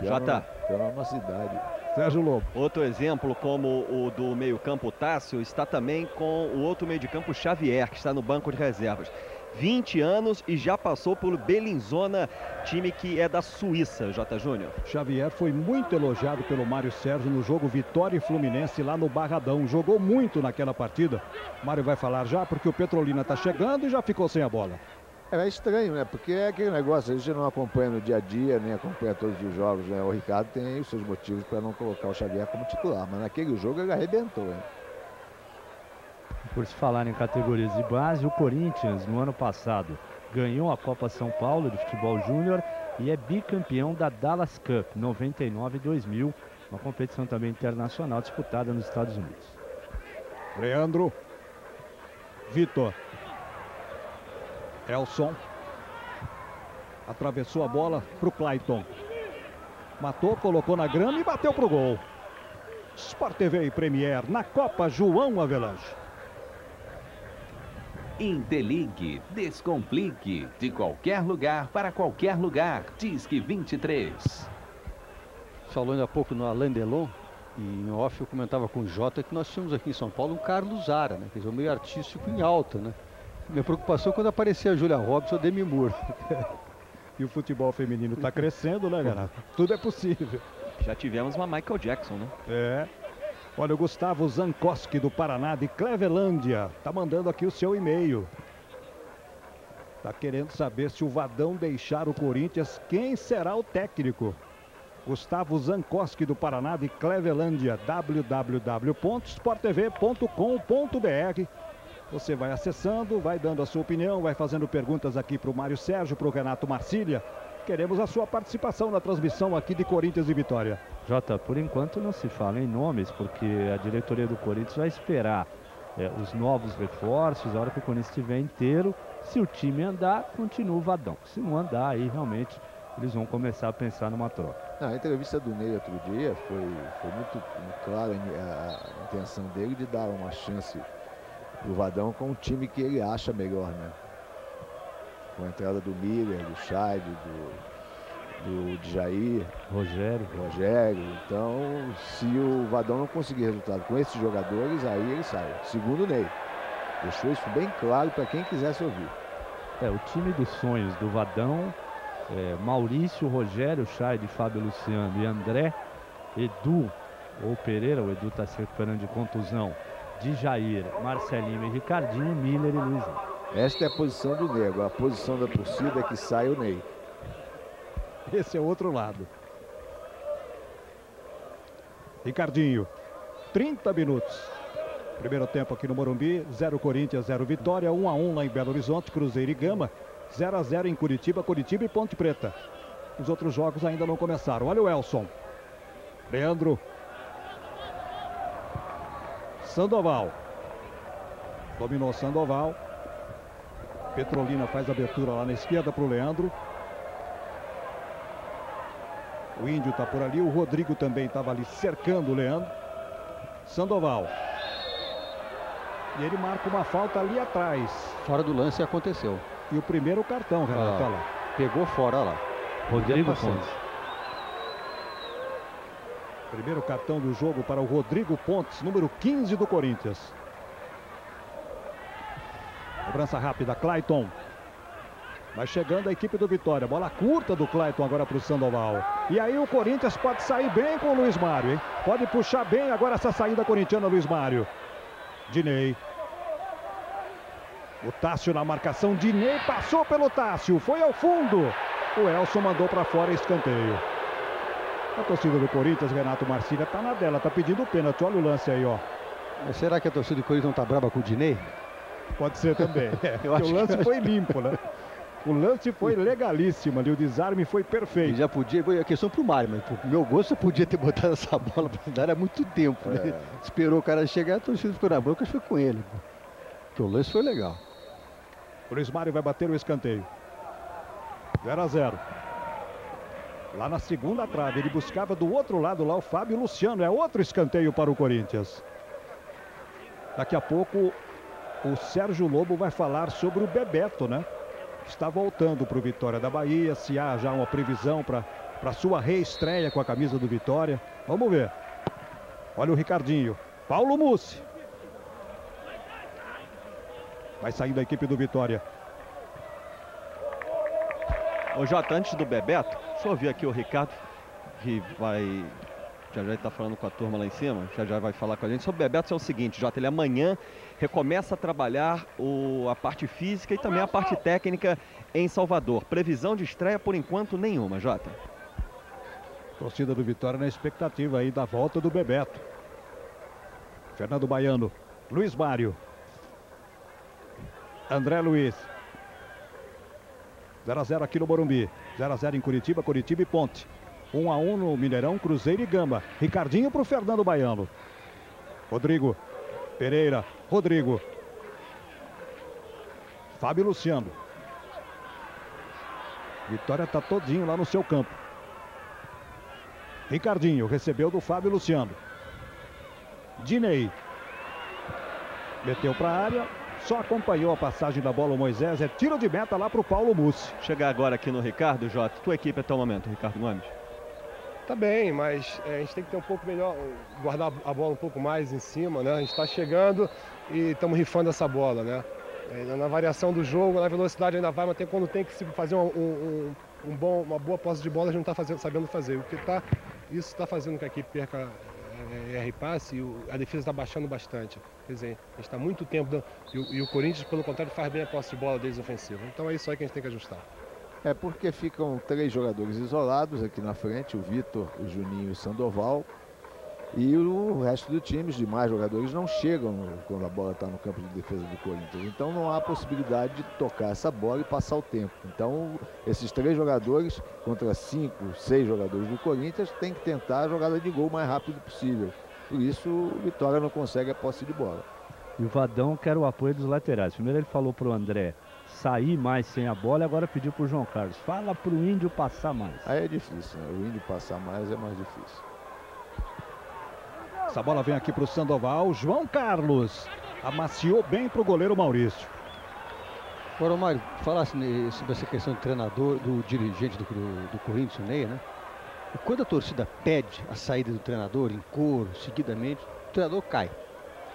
Jota. Pela nossa idade. Sérgio Lobo. Outro exemplo, como o do meio-campo Tássio, está também com o outro meio de campo Xavier, que está no banco de reservas. 20 anos e já passou pelo Bellinzona, time que é da Suíça, J. Júnior. Xavier foi muito elogiado pelo Mário Sérgio no jogo Vitória e Fluminense lá no Barradão. Jogou muito naquela partida. Mário vai falar já porque o Petrolina está chegando e já ficou sem a bola. É estranho, né? Porque é aquele negócio, a gente não acompanha no dia a dia, nem acompanha todos os jogos, né? O Ricardo tem os seus motivos para não colocar o Xavier como titular, mas naquele jogo ele arrebentou, né? Por se falar em categorias de base, o Corinthians, no ano passado, ganhou a Copa São Paulo de Futebol Júnior e é bicampeão da Dallas Cup 99 e 2000, uma competição também internacional disputada nos Estados Unidos. Leandro. Vitor. Elson. Atravessou a bola para o Clayton. Matou, colocou na grama e bateu para o gol. Sport TV e Premier na Copa João Avelange. Interligue, descomplique, de qualquer lugar para qualquer lugar. Disque 23. Falou ainda há pouco no Alain Delon, e em off eu comentava com o Jota que nós tínhamos aqui em São Paulo um Carlos Zara, né? Quer dizer, um meio artístico em alta, né? Minha preocupação é quando aparecia a Julia Roberts ou Demi Moore. E o futebol feminino está crescendo, né, galera? Tudo é possível. Já tivemos uma Michael Jackson, né? É. Olha, o Gustavo Zankoski do Paraná, de Clevelândia, tá mandando aqui o seu e-mail. Tá querendo saber se o Vadão deixar o Corinthians, quem será o técnico? Gustavo Zankoski do Paraná, de Clevelândia, www.sporttv.com.br. Você vai acessando, vai dando a sua opinião, vai fazendo perguntas aqui para o Mário Sérgio, para o Renato Marcília. Queremos a sua participação na transmissão aqui de Corinthians e Vitória. Jota, por enquanto não se fala em nomes, porque a diretoria do Corinthians vai esperar os novos reforços, a hora que o Corinthians estiver inteiro. Se o time andar, continua o Vadão. Se não andar, aí realmente eles vão começar a pensar numa troca. A entrevista do Ney outro dia foi muito clara a intenção dele de dar uma chance pro Vadão com o time que ele acha melhor, né? Com a entrada do Miller, do Scheid, do Djair, Rogério. Então, se o Vadão não conseguir resultado com esses jogadores, aí ele sai. Segundo o Ney. Deixou isso bem claro para quem quisesse ouvir. O time dos sonhos do Vadão, Maurício, Rogério, Scheid, Fábio Luciano e André, Edu ou Pereira, o Edu está se recuperando de contusão, de Jair, Marcelinho e Ricardinho, Miller e Luiz. Esta é a posição do Ney. Agora a posição da torcida é que sai o Ney. Esse é o outro lado. Ricardinho, 30 minutos. Primeiro tempo aqui no Morumbi, 0 Corinthians, 0 Vitória, 1-1 lá em Belo Horizonte, Cruzeiro e Gama, 0-0 em Curitiba, Curitiba e Ponte Preta. Os outros jogos ainda não começaram. Olha o Elson. Leandro. Sandoval. Dominou Sandoval. Petrolina faz a abertura lá na esquerda para o Leandro. O Índio está por ali. O Rodrigo também estava ali cercando o Leandro. Sandoval. E ele marca uma falta ali atrás. Fora do lance aconteceu. E o primeiro cartão, Renato. Olha lá. Pegou fora, olha lá. Rodrigo Pontes. Primeiro cartão do jogo para o Rodrigo Pontes, número 15 do Corinthians. Cobrança rápida, Clayton. Vai chegando a equipe do Vitória. Bola curta do Clayton agora para o Sandoval. E aí o Corinthians pode sair bem com o Luiz Mário, hein? Pode puxar bem agora essa saída corintiana, Luiz Mário. Dinei. O Tássio na marcação. Dinei passou pelo Tássio. Foi ao fundo. O Elson mandou para fora, escanteio. A torcida do Corinthians, Renato Marcília, tá na dela, tá pedindo o pênalti. Olha o lance aí, ó. Mas será que a torcida do Corinthians não tá brava com o Dinei? Pode ser também. O lance foi limpo, né? O lance foi legalíssimo ali, o desarme foi perfeito. Ele já podia, foi a questão pro Mário, mas pro meu gosto você podia ter botado essa bola pra dar há muito tempo, né? Esperou o cara chegar, a torcida ficou na bronca, foi com ele. Porque o lance foi legal. O Luiz Mário vai bater o escanteio. 0-0. Lá na segunda trave, ele buscava do outro lado lá o Fábio Luciano. É outro escanteio para o Corinthians. Daqui a pouco o Sérgio Lobo vai falar sobre o Bebeto, né? Está voltando para o Vitória da Bahia, se há já uma previsão para sua reestreia com a camisa do Vitória. Vamos ver. Olha o Ricardinho. Paulo Mussi. Vai saindo a equipe do Vitória. Ô Jota, antes do Bebeto, deixa eu ouvir aqui o Ricardo, que vai... Já está falando com a turma lá em cima, já vai falar com a gente. Sobre o Bebeto é o seguinte, Jota, ele amanhã recomeça a trabalhar a parte física e também a parte técnica em Salvador. Previsão de estreia, por enquanto, nenhuma, Jota. Torcida do Vitória na expectativa aí da volta do Bebeto. Fernando Baiano, Luiz Mário, André Luiz. 0 a 0 aqui no Morumbi, 0 a 0 em Curitiba, Curitiba e Ponte. 1 a 1 no Mineirão, Cruzeiro e Gamba. Ricardinho para o Fernando Baiano. Rodrigo, Pereira, Rodrigo. Fábio Luciano. Vitória está todinho lá no seu campo. Ricardinho recebeu do Fábio Luciano. Dinei. Meteu para a área. Só acompanhou a passagem da bola o Moisés. É tiro de meta lá para o Paulo Mussi. Chegar agora aqui no Ricardo, Jota. Tua equipe até o momento, Ricardo Gomes? Tá bem, mas a gente tem que ter um pouco melhor, guardar a bola um pouco mais em cima, né? A gente está chegando e estamos rifando essa bola, né? Na variação do jogo, na velocidade ainda vai, mas quando tem que fazer uma boa posse de bola, a gente não está sabendo fazer. Isso está fazendo com que a equipe perca passe e a defesa está baixando bastante. Quer dizer, a gente está muito tempo e o Corinthians, pelo contrário, faz bem a posse de bola deles ofensiva. Então é isso aí que a gente tem que ajustar. É porque ficam 3 jogadores isolados aqui na frente, o Vitor, o Juninho e o Sandoval. E o resto do time, os demais jogadores, não chegam quando a bola está no campo de defesa do Corinthians. Então não há possibilidade de tocar essa bola e passar o tempo. Então esses 3 jogadores contra 5, 6 jogadores do Corinthians têm que tentar a jogada de gol o mais rápido possível. Por isso o Vitória não consegue a posse de bola. E o Vadão quer o apoio dos laterais. Primeiro ele falou para o André sair mais sem a bola, agora pediu para o João Carlos. Fala para o Índio passar mais. Aí é difícil, né? O Índio passar mais é mais difícil. Essa bola vem aqui para o Sandoval. João Carlos amaciou bem para o goleiro Maurício. Agora, Mário, falasse sobre essa questão do treinador, do dirigente do Corinthians, o Ney, né? E quando a torcida pede a saída do treinador em coro, seguidamente, o treinador cai.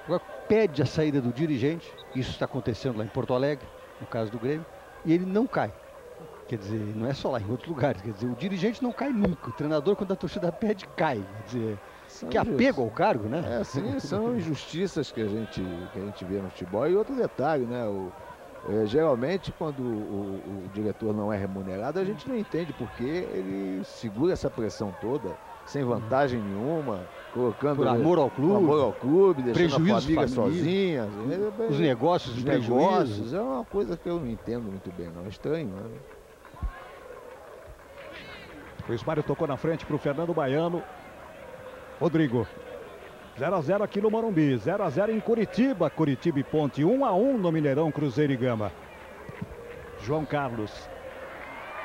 Agora pede a saída do dirigente, isso está acontecendo lá em Porto Alegre, no caso do Grêmio, e ele não cai. Quer dizer, não é só lá, em outros lugares. Quer dizer, o dirigente não cai nunca. O treinador, quando a torcida pede, cai. Quer dizer, que apego ao cargo, né? Sim, são injustiças que a gente vê no futebol. E outro detalhe, né? Geralmente, quando o diretor não é remunerado, a gente não entende porque ele segura essa pressão toda, sem vantagem nenhuma, colocando... Por amor ao clube, deixando a família sozinha. Os negócios, os prejuízos. É uma coisa que eu não entendo muito bem, não. É estranho, né? Luiz Mário tocou na frente para o Fernando Baiano. Rodrigo. 0 a 0 aqui no Morumbi. 0 a 0 em Curitiba. Curitiba e Ponte. 1 a 1 no Mineirão, Cruzeiro e Gama. João Carlos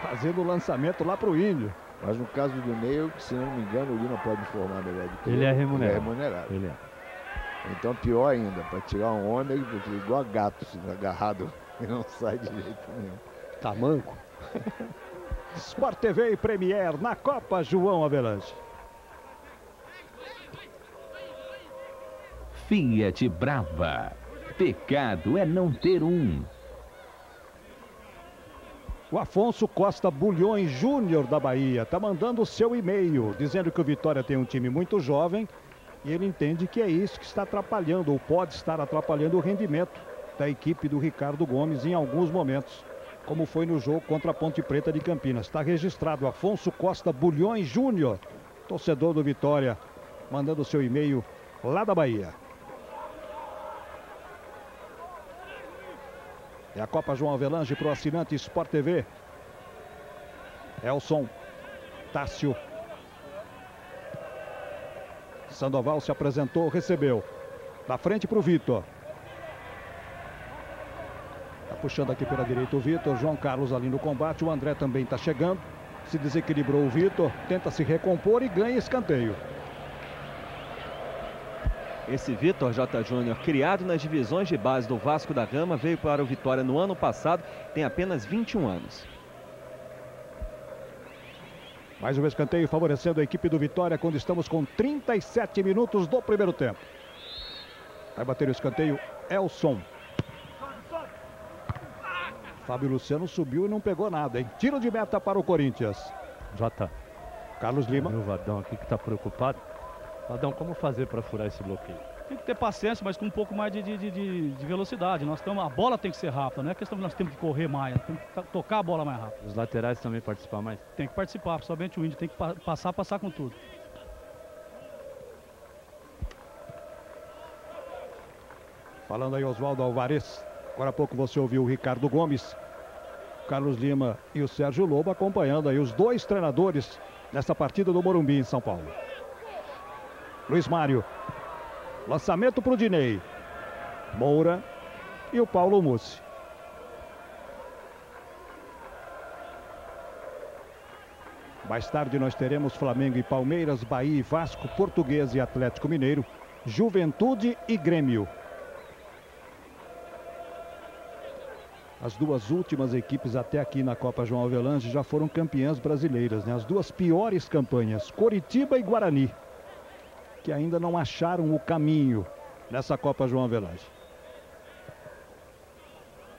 fazendo o lançamento lá para o Índio. Mas no caso do Ney, se não me engano, o Lima pode informar melhor do que ele é remunerado. Ele é remunerado. Ele é. Então pior ainda, para tirar um homem igual a gato, assim, agarrado e não sai de jeito nenhum. Tamanco. Sport TV e Premier na Copa João Avelange. Fiat Brava. Pecado é não ter um. O Afonso Costa Bulhões Júnior da Bahia está mandando o seu e-mail, dizendo que o Vitória tem um time muito jovem e ele entende que é isso que está atrapalhando, ou pode estar atrapalhando o rendimento da equipe do Ricardo Gomes em alguns momentos, como foi no jogo contra a Ponte Preta de Campinas. Está registrado Afonso Costa Bulhões Júnior, torcedor do Vitória, mandando o seu e-mail lá da Bahia. É a Copa João Avelange para o assinante Sport TV. Elson, Tássio. Sandoval se apresentou, recebeu. Da frente para o Vitor. Está puxando aqui pela direita o Vitor. João Carlos ali no combate. O André também está chegando. Se desequilibrou o Vitor. Tenta se recompor e ganha escanteio. Esse Vitor J. Júnior, criado nas divisões de base do Vasco da Gama, veio para o Vitória no ano passado, tem apenas 21 anos. Mais um escanteio favorecendo a equipe do Vitória quando estamos com 37 minutos do primeiro tempo. Vai bater o escanteio Elson. Fábio Luciano subiu e não pegou nada, hein? Tiro de meta para o Corinthians. Jota. Carlos Lima. O Vadão aqui que está preocupado. Vadão, como fazer para furar esse bloqueio? Tem que ter paciência, mas com um pouco mais de velocidade. A bola tem que ser rápida, não é questão que nós temos que correr mais, tem que tocar a bola mais rápido. Os laterais também participar mais? Tem que participar, principalmente o Índio, tem que passar com tudo. Falando aí Oswaldo Alvarez, agora há pouco você ouviu o Ricardo Gomes, Carlos Lima e o Sérgio Lobo acompanhando aí os dois treinadores nessa partida do Morumbi em São Paulo. Luiz Mário, lançamento para o Dinei, Moura e o Paulo Mussi. Mais tarde nós teremos Flamengo e Palmeiras, Bahia e Vasco, Portuguesa e Atlético Mineiro, Juventude e Grêmio. As duas últimas equipes até aqui na Copa João Avelange já foram campeãs brasileiras, né? As duas piores campanhas, Coritiba e Guarani, que ainda não acharam o caminho nessa Copa João Avelange.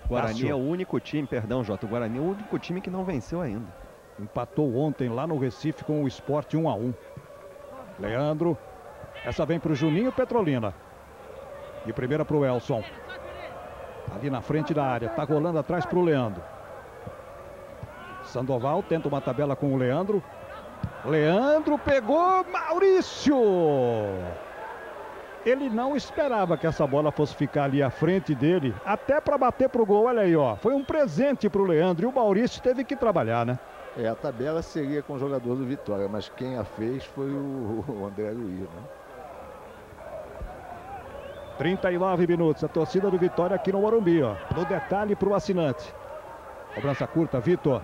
Guarani é o único time, perdão, Jota, o Guarani é o único time que não venceu ainda. Empatou ontem lá no Recife com o Sport 1-1. Leandro, essa vem para o Juninho Petrolina. De primeira para o Elson. Ali na frente da área, tá rolando atrás para o Leandro. Sandoval tenta uma tabela com o Leandro. Leandro pegou, Maurício! Ele não esperava que essa bola fosse ficar ali à frente dele, até para bater pro gol, olha aí, ó. Foi um presente pro Leandro e o Maurício teve que trabalhar, né? A tabela seria com o jogador do Vitória, mas quem a fez foi o André Luiz, né? 39 minutos, a torcida do Vitória aqui no Morumbi, ó. No detalhe pro assinante. Cobrança curta, Vitor.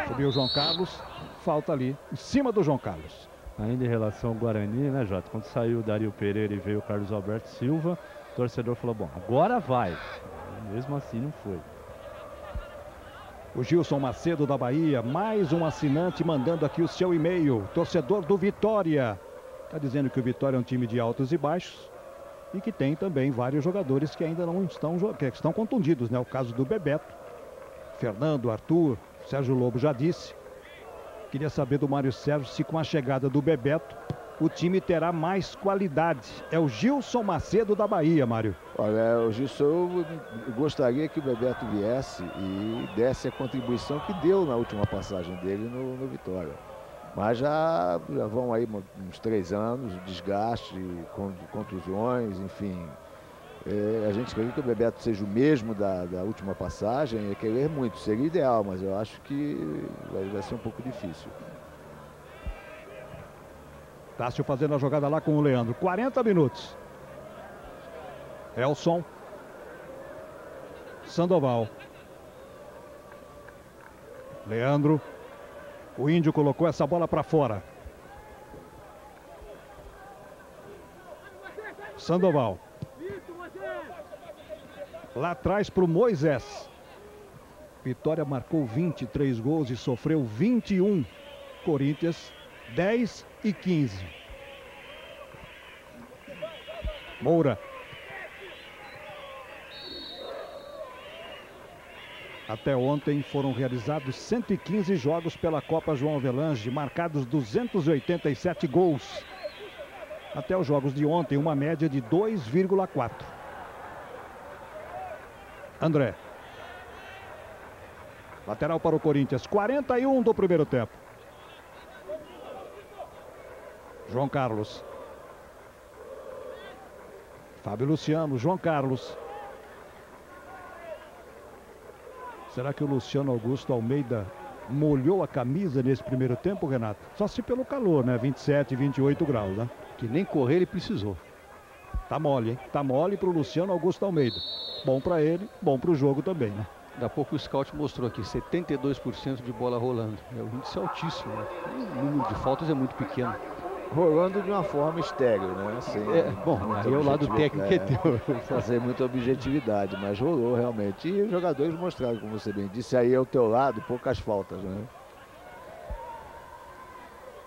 Subiu o João Carlos, falta ali, em cima do João Carlos. Ainda em relação ao Guarani, né, Jota? Quando saiu o Dario Pereira e veio o Carlos Alberto Silva, o torcedor falou, bom, agora vai. Mesmo assim não foi. O Gilson Macedo da Bahia, mais um assinante mandando aqui o seu e-mail. Torcedor do Vitória. Está dizendo que o Vitória é um time de altos e baixos e que tem também vários jogadores que ainda não estão contundidos, né? O caso do Bebeto, Fernando, Arthur, Sérgio Lobo já disse. Queria saber do Mário Sérgio se com a chegada do Bebeto o time terá mais qualidade. É o Gilson Macedo da Bahia, Mário. Olha, o Gilson, eu gostaria que o Bebeto viesse e desse a contribuição que deu na última passagem dele no Vitória. Mas já vão aí uns 3 anos, desgaste, contusões, enfim. A gente acredita que o Bebeto seja o mesmo da última passagem, é querer muito, seria ideal, mas eu acho que vai ser um pouco difícil. Tássio fazendo a jogada lá com o Leandro. 40 minutos. Elson. Sandoval. Leandro. O Índio colocou essa bola para fora. Sandoval. Lá atrás para o Moisés. Vitória marcou 23 gols e sofreu 21. Corinthians 10 e 15. Moura. Até ontem foram realizados 115 jogos pela Copa João Avelange, marcados 287 gols. Até os jogos de ontem, uma média de 2,4. André. Lateral para o Corinthians, 41 do primeiro tempo. João Carlos. Fábio Luciano, João Carlos. Será que o Luciano Augusto Almeida molhou a camisa nesse primeiro tempo, Renato? Só se pelo calor, né? 27, 28 graus, né? Que nem correr ele precisou. Tá mole, hein? Tá mole pro Luciano Augusto Almeida. Bom para ele, bom pro jogo também, né? Daqui a pouco o scout mostrou aqui 72% de bola rolando. É um índice altíssimo, né? O número de faltas é muito pequeno. rolando de uma forma estéril, né? Assim, bom, aí o lado técnico é teu. Fazer muita objetividade, mas rolou realmente. E os jogadores mostraram, como você bem disse, aí ao teu lado, poucas faltas, né?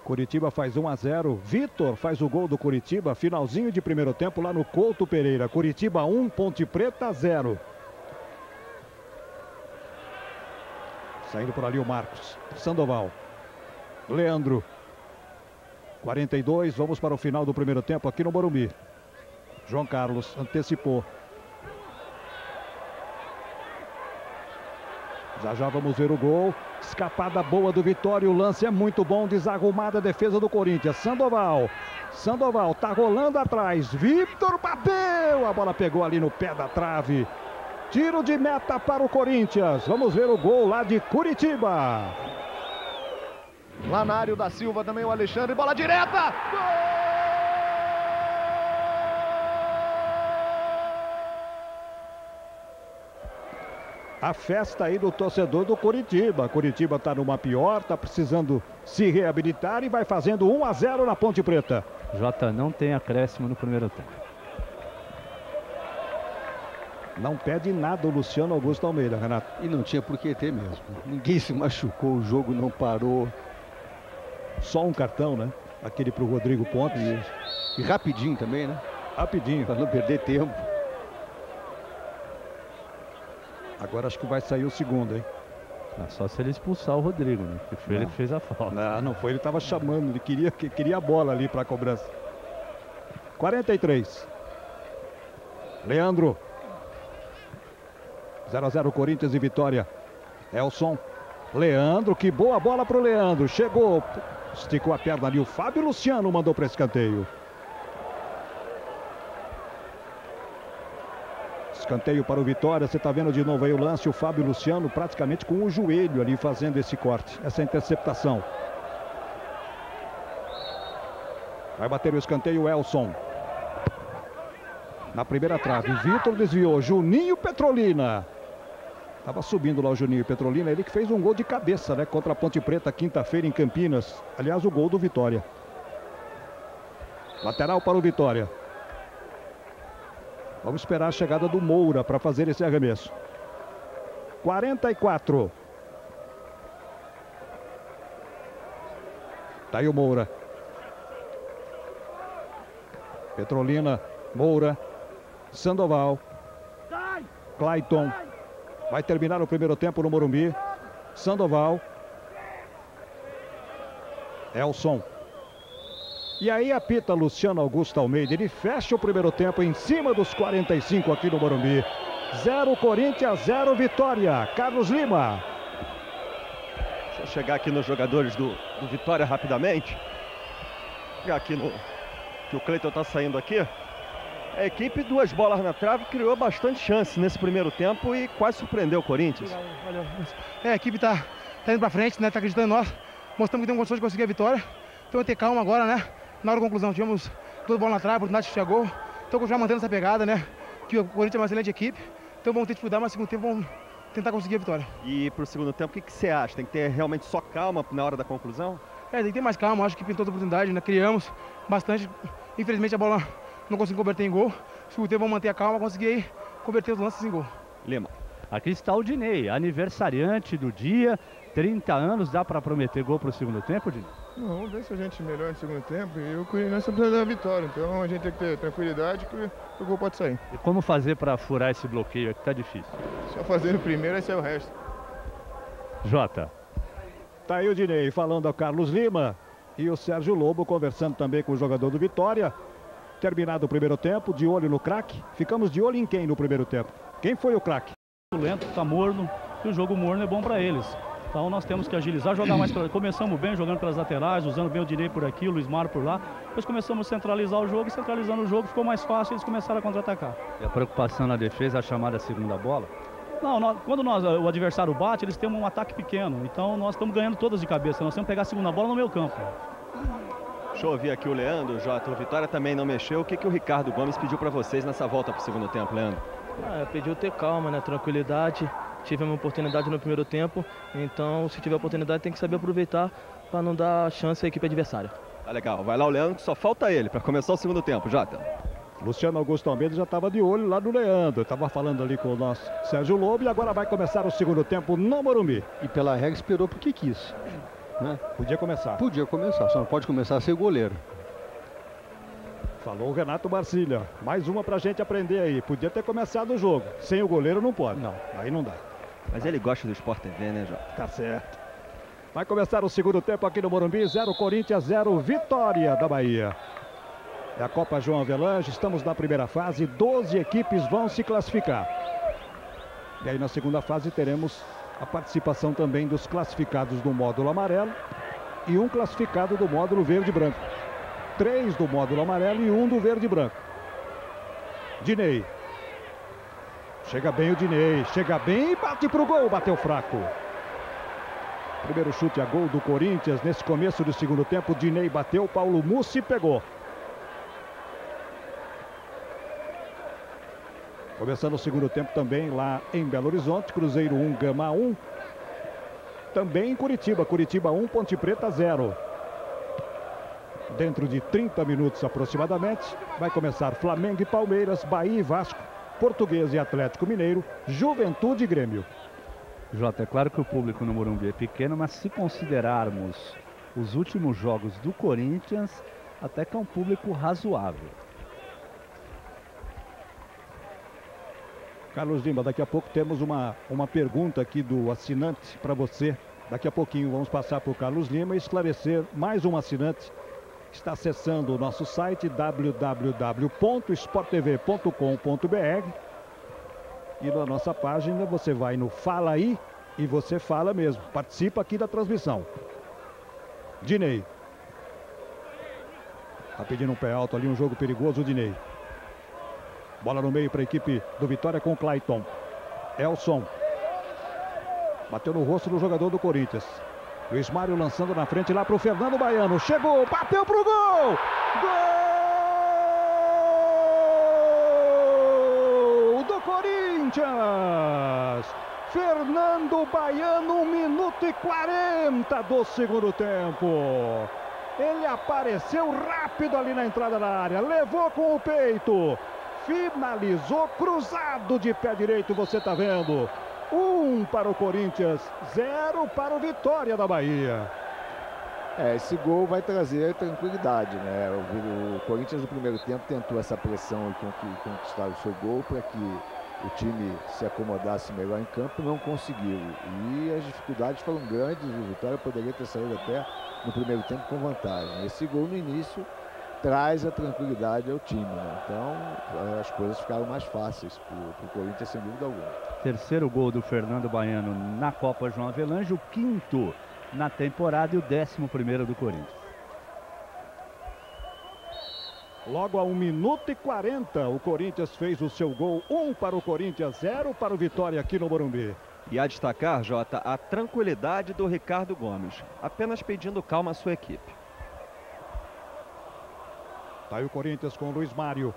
Curitiba faz 1-0. Vitor faz o gol do Curitiba. Finalzinho de primeiro tempo lá no Couto Pereira. Curitiba 1, Ponte Preta 0. Saindo por ali o Marcos. Sandoval. Leandro. 42. Vamos para o final do primeiro tempo aqui no Morumbi. João Carlos antecipou. Já vamos ver o gol. Escapada boa do Vitória. O lance é muito bom. Desarrumada a defesa do Corinthians. Sandoval. Sandoval tá rolando atrás. Vitor bateu. A bola pegou ali no pé da trave. Tiro de meta para o Corinthians. Vamos ver o gol lá de Curitiba. Lá na área o da Silva também o Alexandre. Bola direta. Gol! A festa aí do torcedor do Curitiba. Curitiba está numa pior, está precisando se reabilitar e vai fazendo 1-0 na Ponte Preta. Jota, não tem acréscimo no primeiro tempo. Não pede nada o Luciano Augusto Almeida, Renato. E não tinha por que ter mesmo. Ninguém se machucou, o jogo não parou. Só um cartão, né? Aquele para o Rodrigo Pontes. E rapidinho também, né? Rapidinho. Para não perder tempo. Agora acho que vai sair o segundo, hein? Só se ele expulsar o Rodrigo, né? Que foi ele que fez a falta. Não foi, ele estava chamando, ele queria a bola ali para a cobrança. 43. Leandro. 0-0 Corinthians e Vitória. Elson. Leandro, que boa bola para o Leandro. Chegou, esticou a perna ali. O Fábio Luciano mandou para escanteio. Escanteio para o Vitória, você está vendo de novo aí o lance, o Fábio Luciano praticamente com o joelho ali fazendo esse corte, essa interceptação. Vai bater o escanteio o Elson. Na primeira trave, Vitor desviou, Juninho Petrolina. Estava subindo lá o Juninho Petrolina, ele que fez um gol de cabeça, né? Contra a Ponte Preta, quinta-feira em Campinas. Aliás, o gol do Vitória. Lateral para o Vitória. Vamos esperar a chegada do Moura para fazer esse arremesso. 44. Tá aí o Moura. Petrolina, Moura, Sandoval, Clayton. Vai terminar o primeiro tempo no Morumbi. Sandoval. Elson. E aí apita Luciano Augusto Almeida. Ele fecha o primeiro tempo em cima dos 45 aqui no Morumbi. 0 Corinthians, 0 Vitória. Carlos Lima. Deixa eu chegar aqui nos jogadores do Vitória rapidamente. Chegar aqui no... que o Cleiton está saindo aqui. A equipe, 2 bolas na trave, criou bastante chance nesse primeiro tempo e quase surpreendeu o Corinthians. Valeu. A equipe tá indo pra frente, né? Tá acreditando em nós. Mostramos que tem condições de conseguir a vitória. Então vai ter calma agora, né? Na hora da conclusão, tivemos 2 bolas na trave, oportunidade de chegou. Então continuar mantendo essa pegada, né? Que o Corinthians é uma excelente equipe. Então vamos ter dificuldade, mas no segundo tempo vamos tentar conseguir a vitória. E pro segundo tempo, o que você acha? Tem que ter realmente só calma na hora da conclusão? Tem que ter mais calma, acho que pintou outra oportunidade, né? Criamos bastante. Infelizmente a bola não conseguimos converter em gol. No segundo tempo vamos manter a calma, conseguir converter os lances em gol. Lima. Aqui está o Dinei, aniversariante do dia, 30 anos, dá para prometer gol para o segundo tempo, Dinei? Não, vamos ver se a gente melhora no segundo tempo e o Corinthians precisa da vitória, então a gente tem que ter tranquilidade que o gol pode sair. E como fazer para furar esse bloqueio aqui? Tá difícil. Só fazer o primeiro, aí sai o resto. Jota. Tá aí o Dinei falando ao Carlos Lima e o Sérgio Lobo conversando também com o jogador do Vitória. Terminado o primeiro tempo, de olho no craque. Ficamos de olho em quem no primeiro tempo? Quem foi o craque? Lento, tá morno, e o jogo morno é bom para eles. Então nós temos que agilizar, jogar mais. Começamos bem, jogando pelas laterais, usando bem o Dinei por aqui, o Luiz Mário por lá. Depois começamos a centralizar o jogo, e centralizando o jogo ficou mais fácil, eles começaram a contra-atacar. E a preocupação na defesa, a chamada segunda bola? Não, quando o adversário bate, eles têm um ataque pequeno. Então nós estamos ganhando todas de cabeça, nós temos que pegar a segunda bola no meio campo. Deixa eu ouvir aqui o Leandro, Jota. O Vitória também não mexeu. O que o Ricardo Gomes pediu para vocês nessa volta para o segundo tempo, Leandro? Pediu ter calma, né? Tranquilidade. Tivemos uma oportunidade no primeiro tempo. Então, se tiver oportunidade, tem que saber aproveitar para não dar chance à equipe adversária. Tá legal, vai lá o Leandro, só falta ele para começar o segundo tempo, Jota. Luciano Augusto Almeida já estava de olho lá no Leandro. Estava falando ali com o nosso Sérgio Lobo e agora vai começar o segundo tempo no Morumbi. E pela regra esperou porque quis. Né? Podia começar. Podia começar, só não pode começar a ser goleiro. Falou o Renato Marcília. Mais uma pra gente aprender aí. Podia ter começado o jogo. Sem o goleiro não pode. Não. Aí não dá. Mas ele gosta do Sport TV, né, Jota? Tá certo. Vai começar o segundo tempo aqui no Morumbi. 0 Corinthians, 0 Vitória da Bahia. É a Copa João Avelange, estamos na primeira fase, 12 equipes vão se classificar. E aí na segunda fase teremos a participação também dos classificados do módulo amarelo e um classificado do módulo verde e branco. 3 do módulo amarelo e 1 do verde e branco. Dinei. Chega bem o Dinei, chega bem e bate pro gol, bateu fraco. Primeiro chute a gol do Corinthians nesse começo do segundo tempo, Dinei bateu, Paulo Mussi pegou. Começando o segundo tempo também lá em Belo Horizonte, Cruzeiro 1, Gama 1. Também em Curitiba, Curitiba 1, Ponte Preta 0. Dentro de 30 minutos aproximadamente, vai começar Flamengo e Palmeiras, Bahia e Vasco, Portuguesa e Atlético Mineiro, Juventude e Grêmio. Jota, é claro que o público no Morumbi é pequeno, mas se considerarmos os últimos jogos do Corinthians, até que é um público razoável. Carlos Lima, daqui a pouco temos uma pergunta aqui do assinante para você. Daqui a pouquinho vamos passar para o Carlos Lima e esclarecer mais um assinante que está acessando o nosso site www.sporttv.com.br e na nossa página você vai no Fala Aí e você fala mesmo. Participa aqui da transmissão. Dinei. Está pedindo um pé alto ali, um jogo perigoso, o Dinei. Bola no meio para a equipe do Vitória com o Clayton. Elson. Bateu no rosto do jogador do Corinthians. Luiz Mário lançando na frente lá para o Fernando Baiano. Chegou, bateu pro gol! Gol do Corinthians! Fernando Baiano, 1 minuto e 40 do segundo tempo. Ele apareceu rápido ali na entrada da área. Levou com o peito. Finalizou cruzado de pé direito, você está vendo. 1 para o Corinthians, 0 para o Vitória da Bahia. Esse gol vai trazer tranquilidade, né? O Corinthians no primeiro tempo tentou essa pressão e conquistar o seu gol para que o time se acomodasse melhor em campo, não conseguiu. E as dificuldades foram grandes, o Vitória poderia ter saído até no primeiro tempo com vantagem. Esse gol no início traz a tranquilidade ao time, né? Então as coisas ficaram mais fáceis para o Corinthians, sem dúvida alguma. Terceiro gol do Fernando Baiano na Copa João Avelange, o 5º na temporada e o 11º do Corinthians. Logo a 1 minuto e 40, o Corinthians fez o seu gol. 1 para o Corinthians, 0 para o Vitória aqui no Morumbi. E a destacar, Jota, a tranquilidade do Ricardo Gomes, apenas pedindo calma à sua equipe. Tá aí o Corinthians com o Luiz Mário.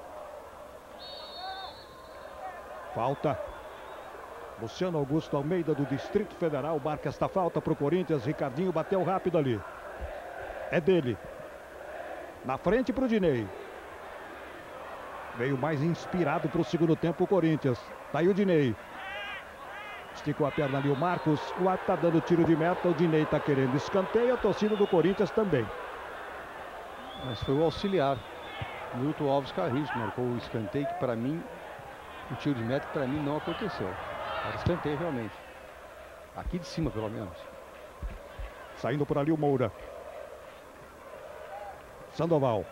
Falta. Luciano Augusto Almeida do Distrito Federal marca esta falta para o Corinthians. Ricardinho bateu rápido ali. É dele. Na frente para o Dinei. Veio mais inspirado para o segundo tempo o Corinthians. Tá aí o Dinei. Esticou a perna ali o Marcos. O Ato tá dando tiro de meta. O Dinei tá querendo escanteio. A torcida do Corinthians também. Mas foi o auxiliar. Milton Alves Carriço marcou o escanteio que para mim, o tiro de meta que para mim não aconteceu. Era escanteio realmente. Aqui de cima pelo menos. Saindo por ali o Moura. Sandoval.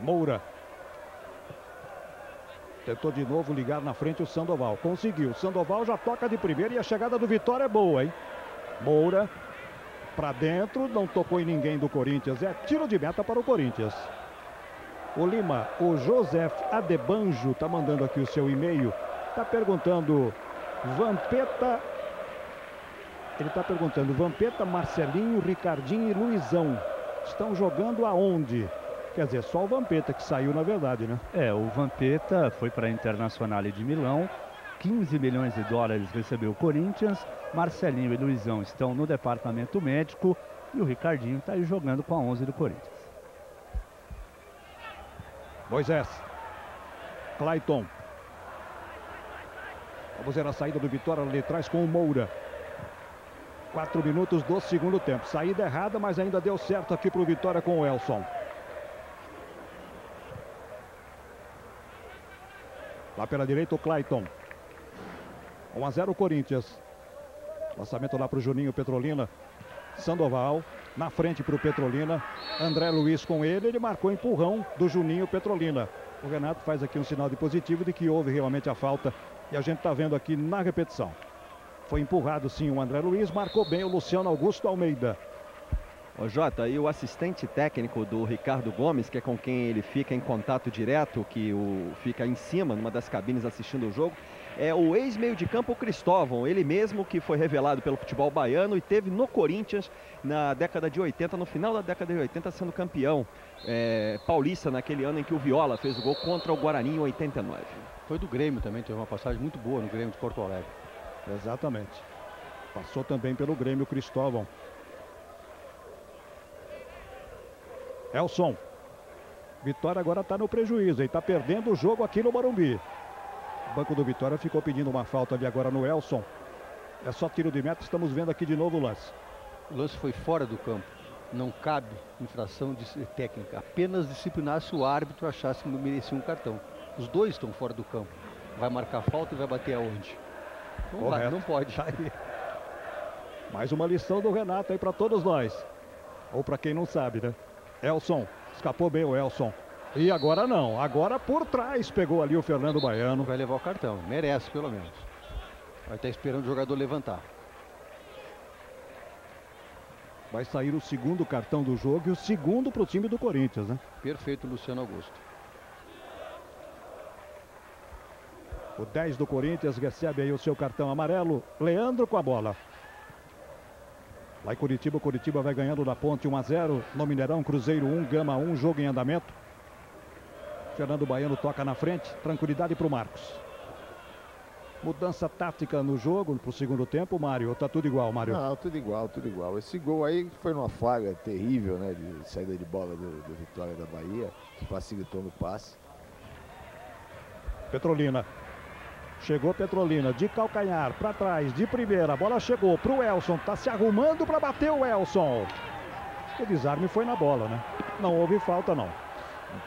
Moura. Tentou de novo ligar na frente o Sandoval. Conseguiu. Sandoval já toca de primeira e a chegada do Vitória é boa, hein? Moura. Para dentro. Não tocou em ninguém do Corinthians. É tiro de meta para o Corinthians. O Lima, o José Adebanjo está mandando aqui o seu e-mail. Está perguntando, Vampeta. Ele está perguntando, Vampeta, Marcelinho, Ricardinho e Luizão estão jogando aonde? Quer dizer, só o Vampeta que saiu na verdade, né? O Vampeta foi para a Internazionale de Milão. 15 milhões de dólares recebeu o Corinthians. Marcelinho e Luizão estão no departamento médico. E o Ricardinho está aí jogando com a 11 do Corinthians. Moisés. Clayton. Vamos ver a saída do Vitória ali atrás com o Moura. 4 minutos do segundo tempo. Saída errada, mas ainda deu certo aqui para o Vitória com o Elson. Lá pela direita o Clayton. 1-0 o Corinthians. Lançamento lá para o Juninho Petrolina. Sandoval na frente para o Petrolina. André Luiz com ele. Ele marcou empurrão do Juninho Petrolina. O Renato faz aqui um sinal de positivo de que houve realmente a falta. E a gente está vendo aqui na repetição. Foi empurrado sim o André Luiz. Marcou bem o Luciano Augusto Almeida. Ô Jota, e o assistente técnico do Ricardo Gomes, que é com quem ele fica em contato direto, que fica em cima, numa das cabines assistindo o jogo, é o ex-meio de campo Cristóvão, ele mesmo que foi revelado pelo futebol baiano e teve no Corinthians na década de 80, no final da década de 80, sendo campeão paulista naquele ano em que o Viola fez o gol contra o Guarani em 89. Foi do Grêmio também, teve uma passagem muito boa no Grêmio de Porto Alegre. Exatamente. Passou também pelo Grêmio Cristóvão. Elson. Vitória agora está no prejuízo e está perdendo o jogo aqui no Morumbi. O banco do Vitória ficou pedindo uma falta ali agora no Elson. É só tiro de meta, estamos vendo aqui de novo o lance. O lance foi fora do campo. Não cabe infração técnica. Apenas disciplinar se o árbitro achasse que não merecia um cartão. Os dois estão fora do campo. Vai marcar falta e vai bater aonde? Não vai, não pode. Tá aí. Mais uma lição do Renato aí para todos nós. Ou para quem não sabe, né? Elson, escapou bem o Elson. E agora não, agora por trás pegou ali o Fernando Baiano. Vai levar o cartão, merece pelo menos. Vai estar esperando o jogador levantar. Vai sair o segundo cartão do jogo e o segundo para o time do Corinthians, né? Perfeito, Luciano Augusto. O 10 do Corinthians recebe aí o seu cartão amarelo. Leandro com a bola. Lá em Curitiba, o Curitiba vai ganhando da Ponte 1-0. No Mineirão, Cruzeiro 1, Gama 1, jogo em andamento. Fernando Baiano toca na frente. Tranquilidade para o Marcos. Mudança tática no jogo para o segundo tempo, Mário. Tá tudo igual, Mário? Não, tudo igual, tudo igual. Esse gol aí foi numa falha terrível, né? De saída de bola do Vitória da Bahia, que facilitou no passe. Petrolina. Chegou Petrolina de calcanhar para trás, de primeira. A bola chegou para o Elson. Tá se arrumando para bater o Elson. O desarme foi na bola, né? Não houve falta, não.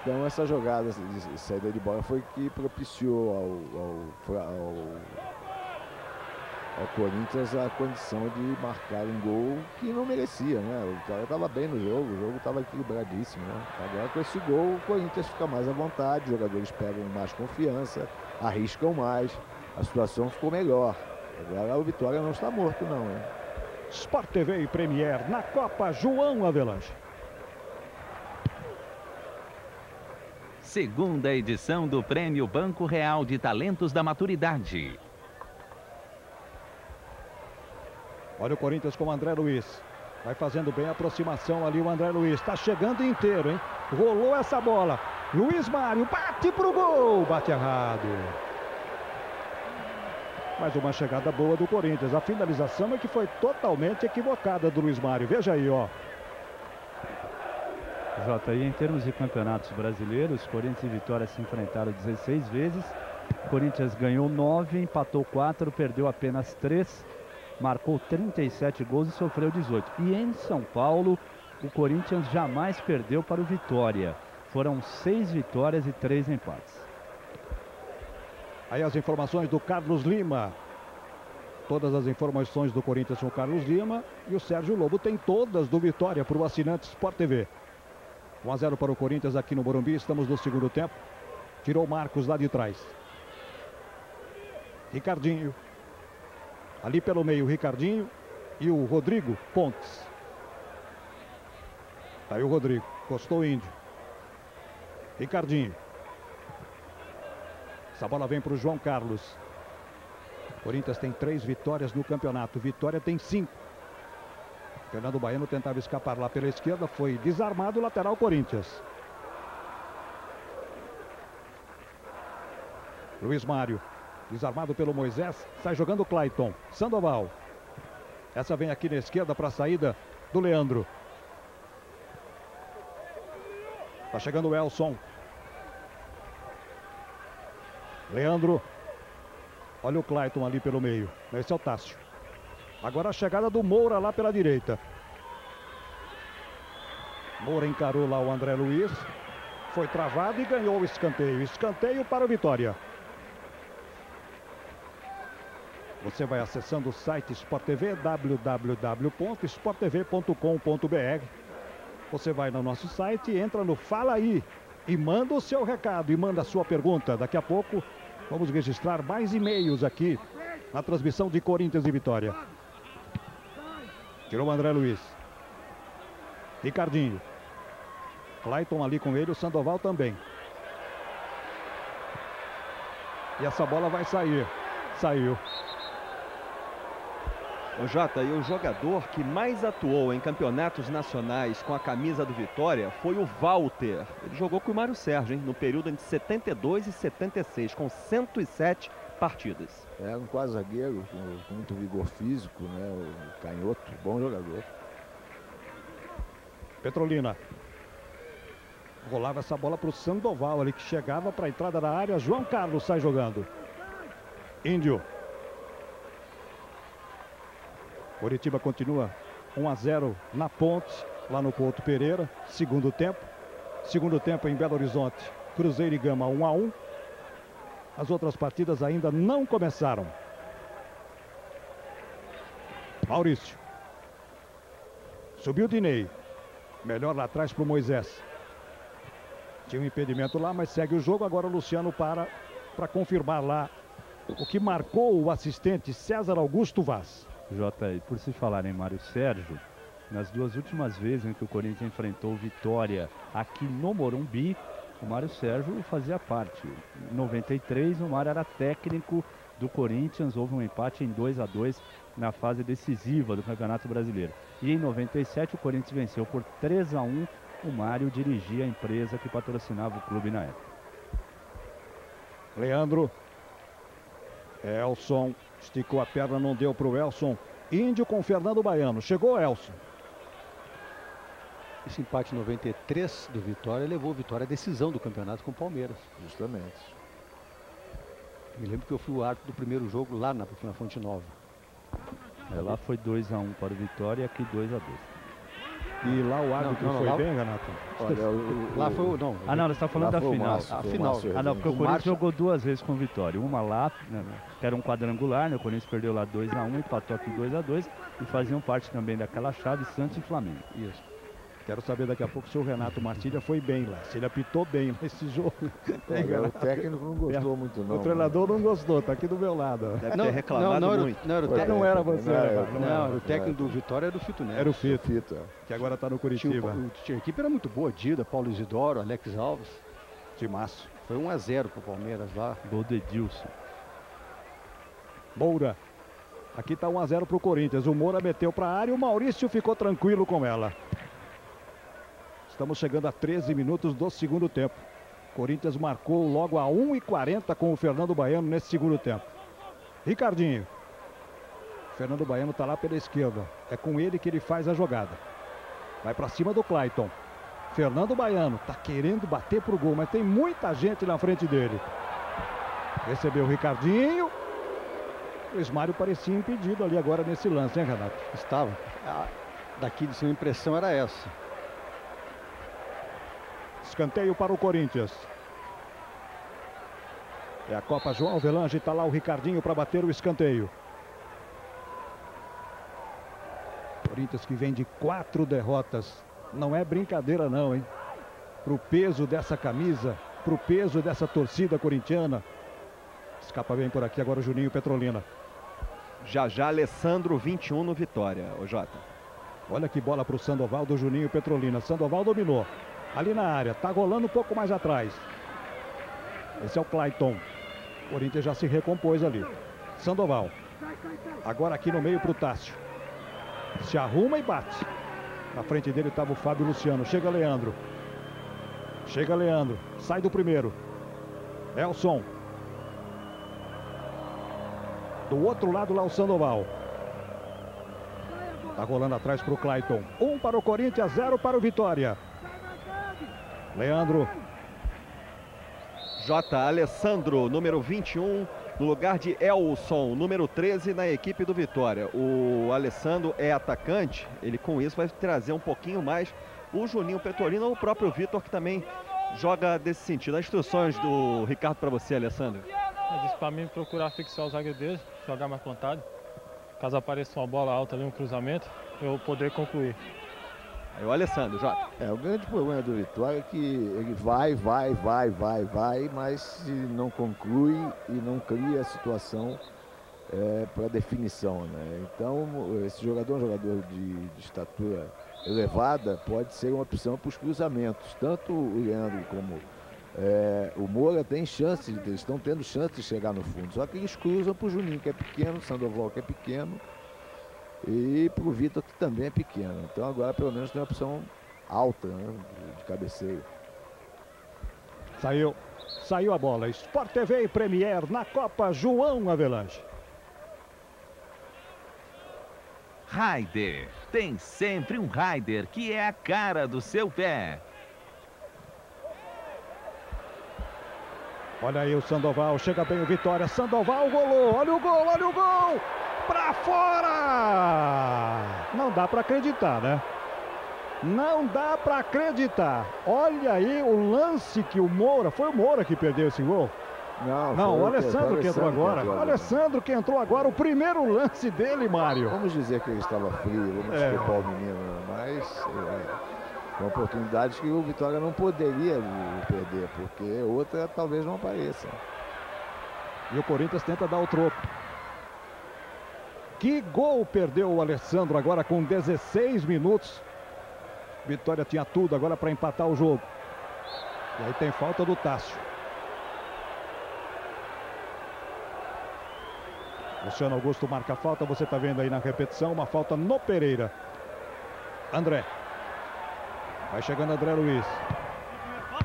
Então essa jogada de saída de bola foi que propiciou ao Corinthians a condição de marcar um gol que não merecia, né? O Vitória estava bem no jogo, o jogo estava equilibradíssimo, né? Agora com esse gol o Corinthians fica mais à vontade, os jogadores pegam mais confiança, arriscam mais, a situação ficou melhor. Agora o Vitória não está morto não, né? Sport TV e Premier na Copa João Avelange. Segunda edição do Prêmio Banco Real de Talentos da Maturidade. Olha o Corinthians com o André Luiz. Vai fazendo bem a aproximação ali o André Luiz. Está chegando inteiro, hein? Rolou essa bola. Luiz Mário bate pro gol. Bate errado. Mais uma chegada boa do Corinthians. A finalização é que foi totalmente equivocada do Luiz Mário. Veja aí, ó. Jota, aí em termos de campeonatos brasileiros, Corinthians e Vitória se enfrentaram 16 vezes. Corinthians ganhou 9, empatou 4, perdeu apenas 3, marcou 37 gols e sofreu 18. E em São Paulo, o Corinthians jamais perdeu para o Vitória. Foram 6 vitórias e 3 empates. Aí as informações do Carlos Lima. Todas as informações do Corinthians com o Carlos Lima. E o Sérgio Lobo tem todas do Vitória para o assinante Sport TV. 1-0 para o Corinthians aqui no Morumbi. Estamos no segundo tempo. Tirou o Marcos lá de trás. Ricardinho. Ali pelo meio o Ricardinho e o Rodrigo Pontes. Tá aí o Rodrigo. Costou o Índio. Ricardinho. Essa bola vem para o João Carlos. Corinthians tem 3 vitórias no campeonato. Vitória tem 5. Fernando Baiano tentava escapar lá pela esquerda. Foi desarmado o lateral Corinthians. Luiz Mário. Desarmado pelo Moisés. Sai jogando o Clayton. Sandoval. Essa vem aqui na esquerda para a saída do Leandro. Tá chegando o Elson. Leandro. Olha o Clayton ali pelo meio. Esse é o Tássio. Agora a chegada do Moura lá pela direita. Moura encarou lá o André Luiz. Foi travado e ganhou o escanteio. Escanteio para o Vitória. Você vai acessando o site Sport TV, www.sporttv.com.br. Você vai no nosso site, entra no Fala Aí e manda o seu recado e manda a sua pergunta. Daqui a pouco vamos registrar mais e-mails aqui na transmissão de Corinthians e Vitória. Tirou o André Luiz. Ricardinho. Clayton ali com ele, o Sandoval também. E essa bola vai sair. Saiu. O Jota, e o jogador que mais atuou em campeonatos nacionais com a camisa do Vitória foi o Walter. Ele jogou com o Mário Sérgio, hein, no período entre 72 e 76, com 107 partidas. É um quase zagueiro, com muito vigor físico, né? O canhoto, bom jogador. Petrolina. Rolava essa bola para o Sandoval ali, que chegava para a entrada da área. João Carlos sai jogando. Índio. Coritiba continua 1-0 na Ponte, lá no Couto Pereira. Segundo tempo. Segundo tempo em Belo Horizonte. Cruzeiro e Gama 1-1. As outras partidas ainda não começaram. Maurício. Subiu o Dinei. Melhor lá atrás para o Moisés. Tinha um impedimento lá, mas segue o jogo. Agora o Luciano para confirmar lá o que marcou o assistente César Augusto Vaz. JI, por se falar em Mário Sérgio, nas duas últimas vezes em que o Corinthians enfrentou Vitória aqui no Morumbi, o Mário Sérgio fazia parte. Em 93, o Mário era técnico do Corinthians, houve um empate em 2-2 na fase decisiva do Campeonato Brasileiro. E em 97, o Corinthians venceu por 3-1. O Mário dirigia a empresa que patrocinava o clube na época. Leandro. Elson esticou a perna, não deu para o Elson. Índio com Fernando Baiano. Chegou o Elson. Esse empate 93 do Vitória levou o Vitória à decisão do campeonato com o Palmeiras. Justamente. Me lembro que eu fui o árbitro do primeiro jogo lá na Fonte Nova. Lá foi 2-1 para o Vitória e aqui 2-2. E lá o árbitro foi bem, Renato? Olha, lá foi o... Não, não, você está falando da final. A final. Não, porque o Corinthians jogou duas vezes com o Vitória. Uma lá, que era um quadrangular, né? O Corinthians perdeu lá 2-1, empatou aqui 2-2 e faziam parte também daquela chave Santos e Flamengo. Isso. Quero saber daqui a pouco se o Renato Martilha foi bem lá, se ele apitou bem nesse jogo. O técnico não gostou muito, não. O treinador não gostou, tá aqui do meu lado. Deve ter reclamado muito. Não era você. Não, o técnico do Vitória era o Fito Neto. Era o Fito, que agora está no Curitiba. A equipe era muito boa, Dida, Paulo Isidoro, Alex Alves. Timaço. Foi 1-0 para o Palmeiras lá. Gol de Edilson. Moura. Aqui está 1-0 para o Corinthians. O Moura meteu para a área e o Maurício ficou tranquilo com ela. Estamos chegando a 13 minutos do segundo tempo. Corinthians marcou logo a 1:40 com o Fernando Baiano nesse segundo tempo. Ricardinho. Fernando Baiano está lá pela esquerda. É com ele que ele faz a jogada. Vai para cima do Clayton. Fernando Baiano está querendo bater pro gol, mas tem muita gente na frente dele. Recebeu o Ricardinho. O Ismário parecia impedido ali agora nesse lance, hein, Renato? Estava. Daqui de cima a impressão era essa. Escanteio para o Corinthians. É a Copa João Avelange, está lá o Ricardinho para bater o escanteio. Corinthians que vem de 4 derrotas. Não é brincadeira não, hein? Para o peso dessa camisa, para o peso dessa torcida corintiana. Escapa bem por aqui agora o Juninho Petrolina. Já Alessandro, 21 no Vitória, o Jota. Olha que bola para o Sandoval do Juninho Petrolina. Sandoval dominou. Ali na área, tá rolando um pouco mais atrás. Esse é o Clayton. O Corinthians já se recompôs ali. Sandoval. Agora aqui no meio pro Tássio. Se arruma e bate. Na frente dele estava o Fábio Luciano. Chega Leandro. Chega Leandro. Sai do primeiro. Elson. Do outro lado lá o Sandoval. Tá rolando atrás pro Clayton. 1 para o Corinthians, 0 para o Vitória. Leandro. Alessandro, número 21, no lugar de Elson, número 13, na equipe do Vitória. O Alessandro é atacante, ele com isso vai trazer um pouquinho mais o Juninho Petrolino ou o próprio Vitor, que também joga desse sentido. As instruções do Ricardo para você, Alessandro. Ele disse para mim procurar fixar o zagueiro dele, jogar mais vontade. Caso apareça uma bola alta ali, um cruzamento, eu poder concluir. Aí o Alessandro, Jota. O grande problema do Vitória é que ele vai, mas se não conclui e não cria a situação para definição, né? Então, esse jogador é um jogador de estatura elevada, pode ser uma opção para os cruzamentos. Tanto o Leandro como o Moura tem chance, eles estão tendo chance de chegar no fundo. Só que eles cruzam para o Juninho, que é pequeno, o Sandoval, que é pequeno, e para o Vitor, que também é pequeno. Então agora pelo menos tem uma opção alta, né, de cabeceio. Saiu a bola. Sport TV e Premier na Copa João Avelange. Raider. Tem sempre um Raider que é a cara do seu pé. Olha aí o Sandoval, chega bem o Vitória. Sandoval golou, olha o gol! Pra fora! Não dá pra acreditar, né? Não dá pra acreditar. Olha aí o lance que o Moura, foi o Moura que perdeu esse gol? Não, o Alessandro que entrou agora. O Alessandro que entrou agora, o primeiro lance dele, Mário. Vamos dizer que ele estava frio, vamos desculpar o menino, mas uma oportunidade que o Vitória não poderia perder, porque outra talvez não apareça. E o Corinthians tenta dar o troco. Que gol perdeu o Alessandro agora com 16 minutos. Vitória tinha tudo agora para empatar o jogo. E aí tem falta do Tássio. Luciano Augusto marca a falta, você está vendo aí na repetição, uma falta no Pereira. André. Vai chegando André Luiz.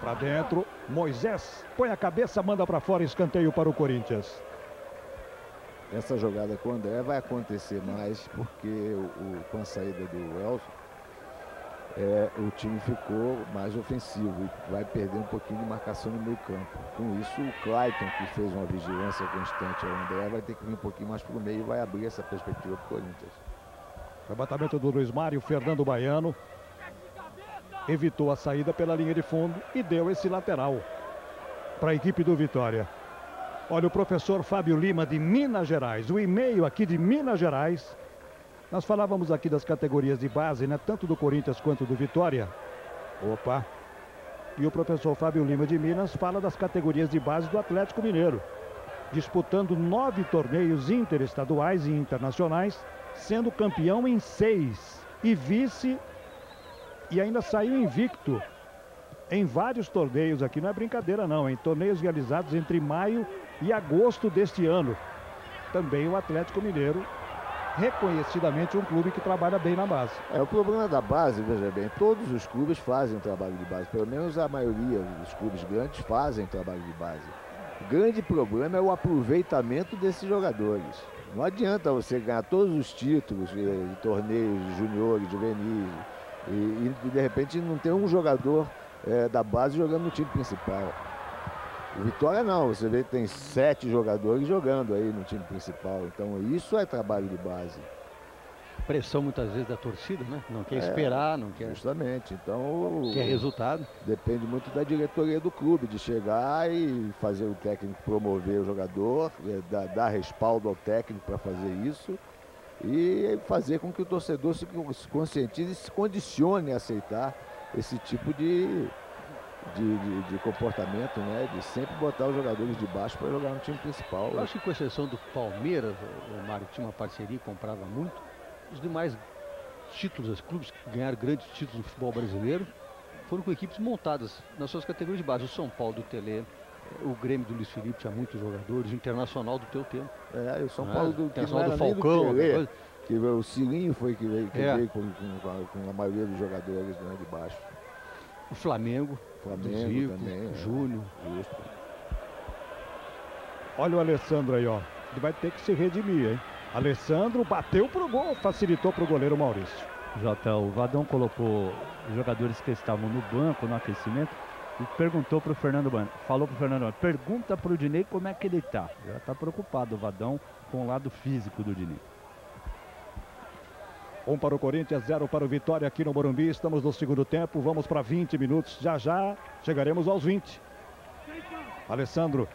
Para dentro, Moisés põe a cabeça, manda para fora, escanteio para o Corinthians. Essa jogada com o André vai acontecer mais porque com a saída do Elson, o time ficou mais ofensivo e vai perder um pouquinho de marcação no meio campo. Com isso, o Clayton, que fez uma vigilância constante ao André, vai ter que vir um pouquinho mais para o meio e vai abrir essa perspectiva para o Corinthians. Arrebatamento do Luiz Mário, Fernando Baiano evitou a saída pela linha de fundo e deu esse lateral para a equipe do Vitória. Olha o professor Fábio Lima de Minas Gerais, o e-mail aqui de Minas Gerais. Nós falávamos aqui das categorias de base, né? Tanto do Corinthians quanto do Vitória. Opa! E o professor Fábio Lima de Minas fala das categorias de base do Atlético Mineiro. Disputando 9 torneios interestaduais e internacionais, sendo campeão em 6 e vice, e ainda saiu invicto em vários torneios aqui. Não é brincadeira não, em torneios realizados entre maio e agosto deste ano. Também o Atlético Mineiro, reconhecidamente um clube que trabalha bem na base. O problema da base, veja bem, todos os clubes fazem um trabalho de base, pelo menos a maioria dos clubes grandes fazem trabalho de base. O grande problema é o aproveitamento desses jogadores. Não adianta você ganhar todos os títulos de torneios juniores, juvenis, e de repente não ter um jogador da base jogando no time principal. O Vitória não, você vê que tem 7 jogadores jogando aí no time principal, então isso é trabalho de base. Pressão muitas vezes da torcida, né? Não quer esperar, não quer... Justamente, então... Quer resultado. Depende muito da diretoria do clube, de chegar e fazer o técnico promover o jogador, dar respaldo ao técnico para fazer isso e fazer com que o torcedor se conscientize e se condicione a aceitar esse tipo de comportamento, né? De sempre botar os jogadores de baixo para jogar no time principal. Eu acho que com exceção do Palmeiras, o Mário tinha uma parceria e comprava muito. Os demais títulos, os clubes que ganharam grandes títulos no futebol brasileiro foram com equipes montadas nas suas categorias de base. O São Paulo do Tele, o Grêmio do Luiz Felipe tinha muitos jogadores, o Internacional do teu tempo. O São Paulo do Internacional do Falcão, do Tele, que o Cilinho foi que veio com a maioria dos jogadores, né, de baixo. O Flamengo Zico, também, Júnior. Justo. Olha o Alessandro aí, ó. Ele vai ter que se redimir, hein? Alessandro bateu pro gol, facilitou pro goleiro Maurício. O Vadão colocou os jogadores que estavam no banco, no aquecimento, E perguntou para o Fernando Bueno, falou para o Fernando Bueno, pergunta para o Dinei como é que ele está. Já está preocupado o Vadão com o lado físico do Dinei. 1 para o Corinthians, 0 para o Vitória aqui no Morumbi. Estamos no segundo tempo, vamos para 20 minutos. Já já chegaremos aos 20. Alessandro.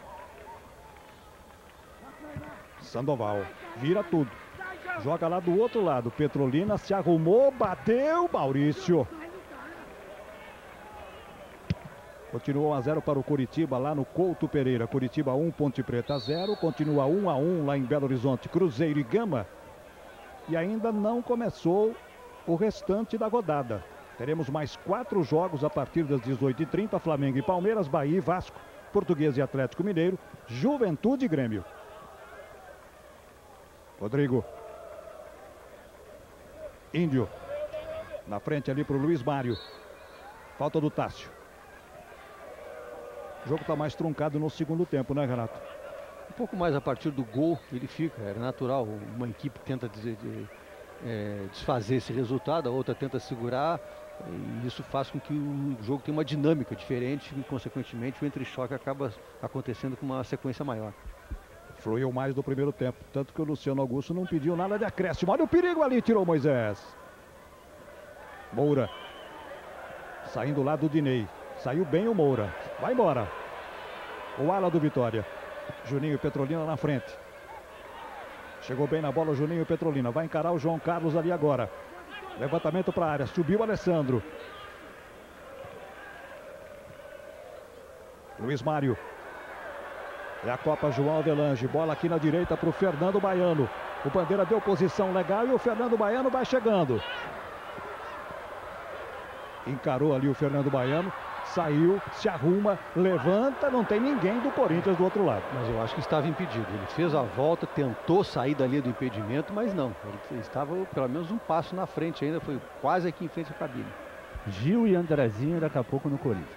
Sandoval, vira tudo. Joga lá do outro lado. Petrolina se arrumou, bateu. Maurício. Continua 1 a 0 para o Curitiba lá no Couto Pereira. Curitiba 1, Ponte Preta 0. Continua 1 a 1 lá em Belo Horizonte, Cruzeiro e Gama. E ainda não começou o restante da rodada. Teremos mais 4 jogos a partir das 18h30. Flamengo e Palmeiras, Bahia e Vasco, Português e Atlético Mineiro, Juventude e Grêmio. Rodrigo. Índio. Na frente ali para o Luiz Mário. Falta do Tássio. O jogo está mais truncado no segundo tempo, né, Renato? Um pouco mais a partir do gol ele fica, era natural. Uma equipe tenta desfazer esse resultado, a outra tenta segurar. E isso faz com que o jogo tenha uma dinâmica diferente e, consequentemente, o entre-choque acaba acontecendo com uma sequência maior. Fluiu mais do primeiro tempo, tanto que o Luciano Augusto não pediu nada de acréscimo. Olha o perigo ali, tirou Moisés. Moura. Saindo lá do Dinei. Saiu bem o Moura. Vai embora. O ala do Vitória. Juninho Petrolina na frente. Chegou bem na bola o Juninho Petrolina. Vai encarar o João Carlos ali agora. Levantamento para a área. Subiu o Alessandro. Luiz Mário. É a Copa João Avelange. Bola aqui na direita para o Fernando Baiano. O Bandeira deu posição legal e o Fernando Baiano vai chegando. Encarou ali o Fernando Baiano. Saiu, se arruma, levanta. Não tem ninguém do Corinthians do outro lado. Mas eu acho que estava impedido. Ele fez a volta, tentou sair dali do impedimento, mas não. Ele estava pelo menos um passo na frente ainda. Foi quase aqui em frente à cabine. Gil e Andrezinho daqui a pouco no Corinthians.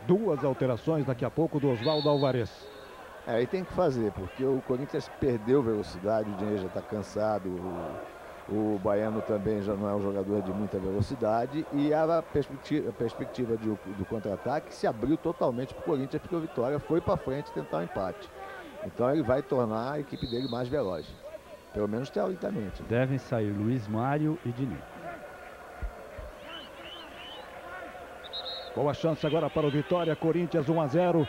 2 alterações daqui a pouco do Oswaldo Alvarez. Aí tem que fazer, porque o Corinthians perdeu velocidade, o Dinei já está cansado, o Baiano também já não é um jogador de muita velocidade e a perspectiva do contra-ataque se abriu totalmente para o Corinthians, porque o Vitória foi para frente tentar um empate. Então ele vai tornar a equipe dele mais veloz, pelo menos teoricamente. Devem sair Luiz Mário e Dinei. Boa chance agora para o Vitória, Corinthians 1 a 0,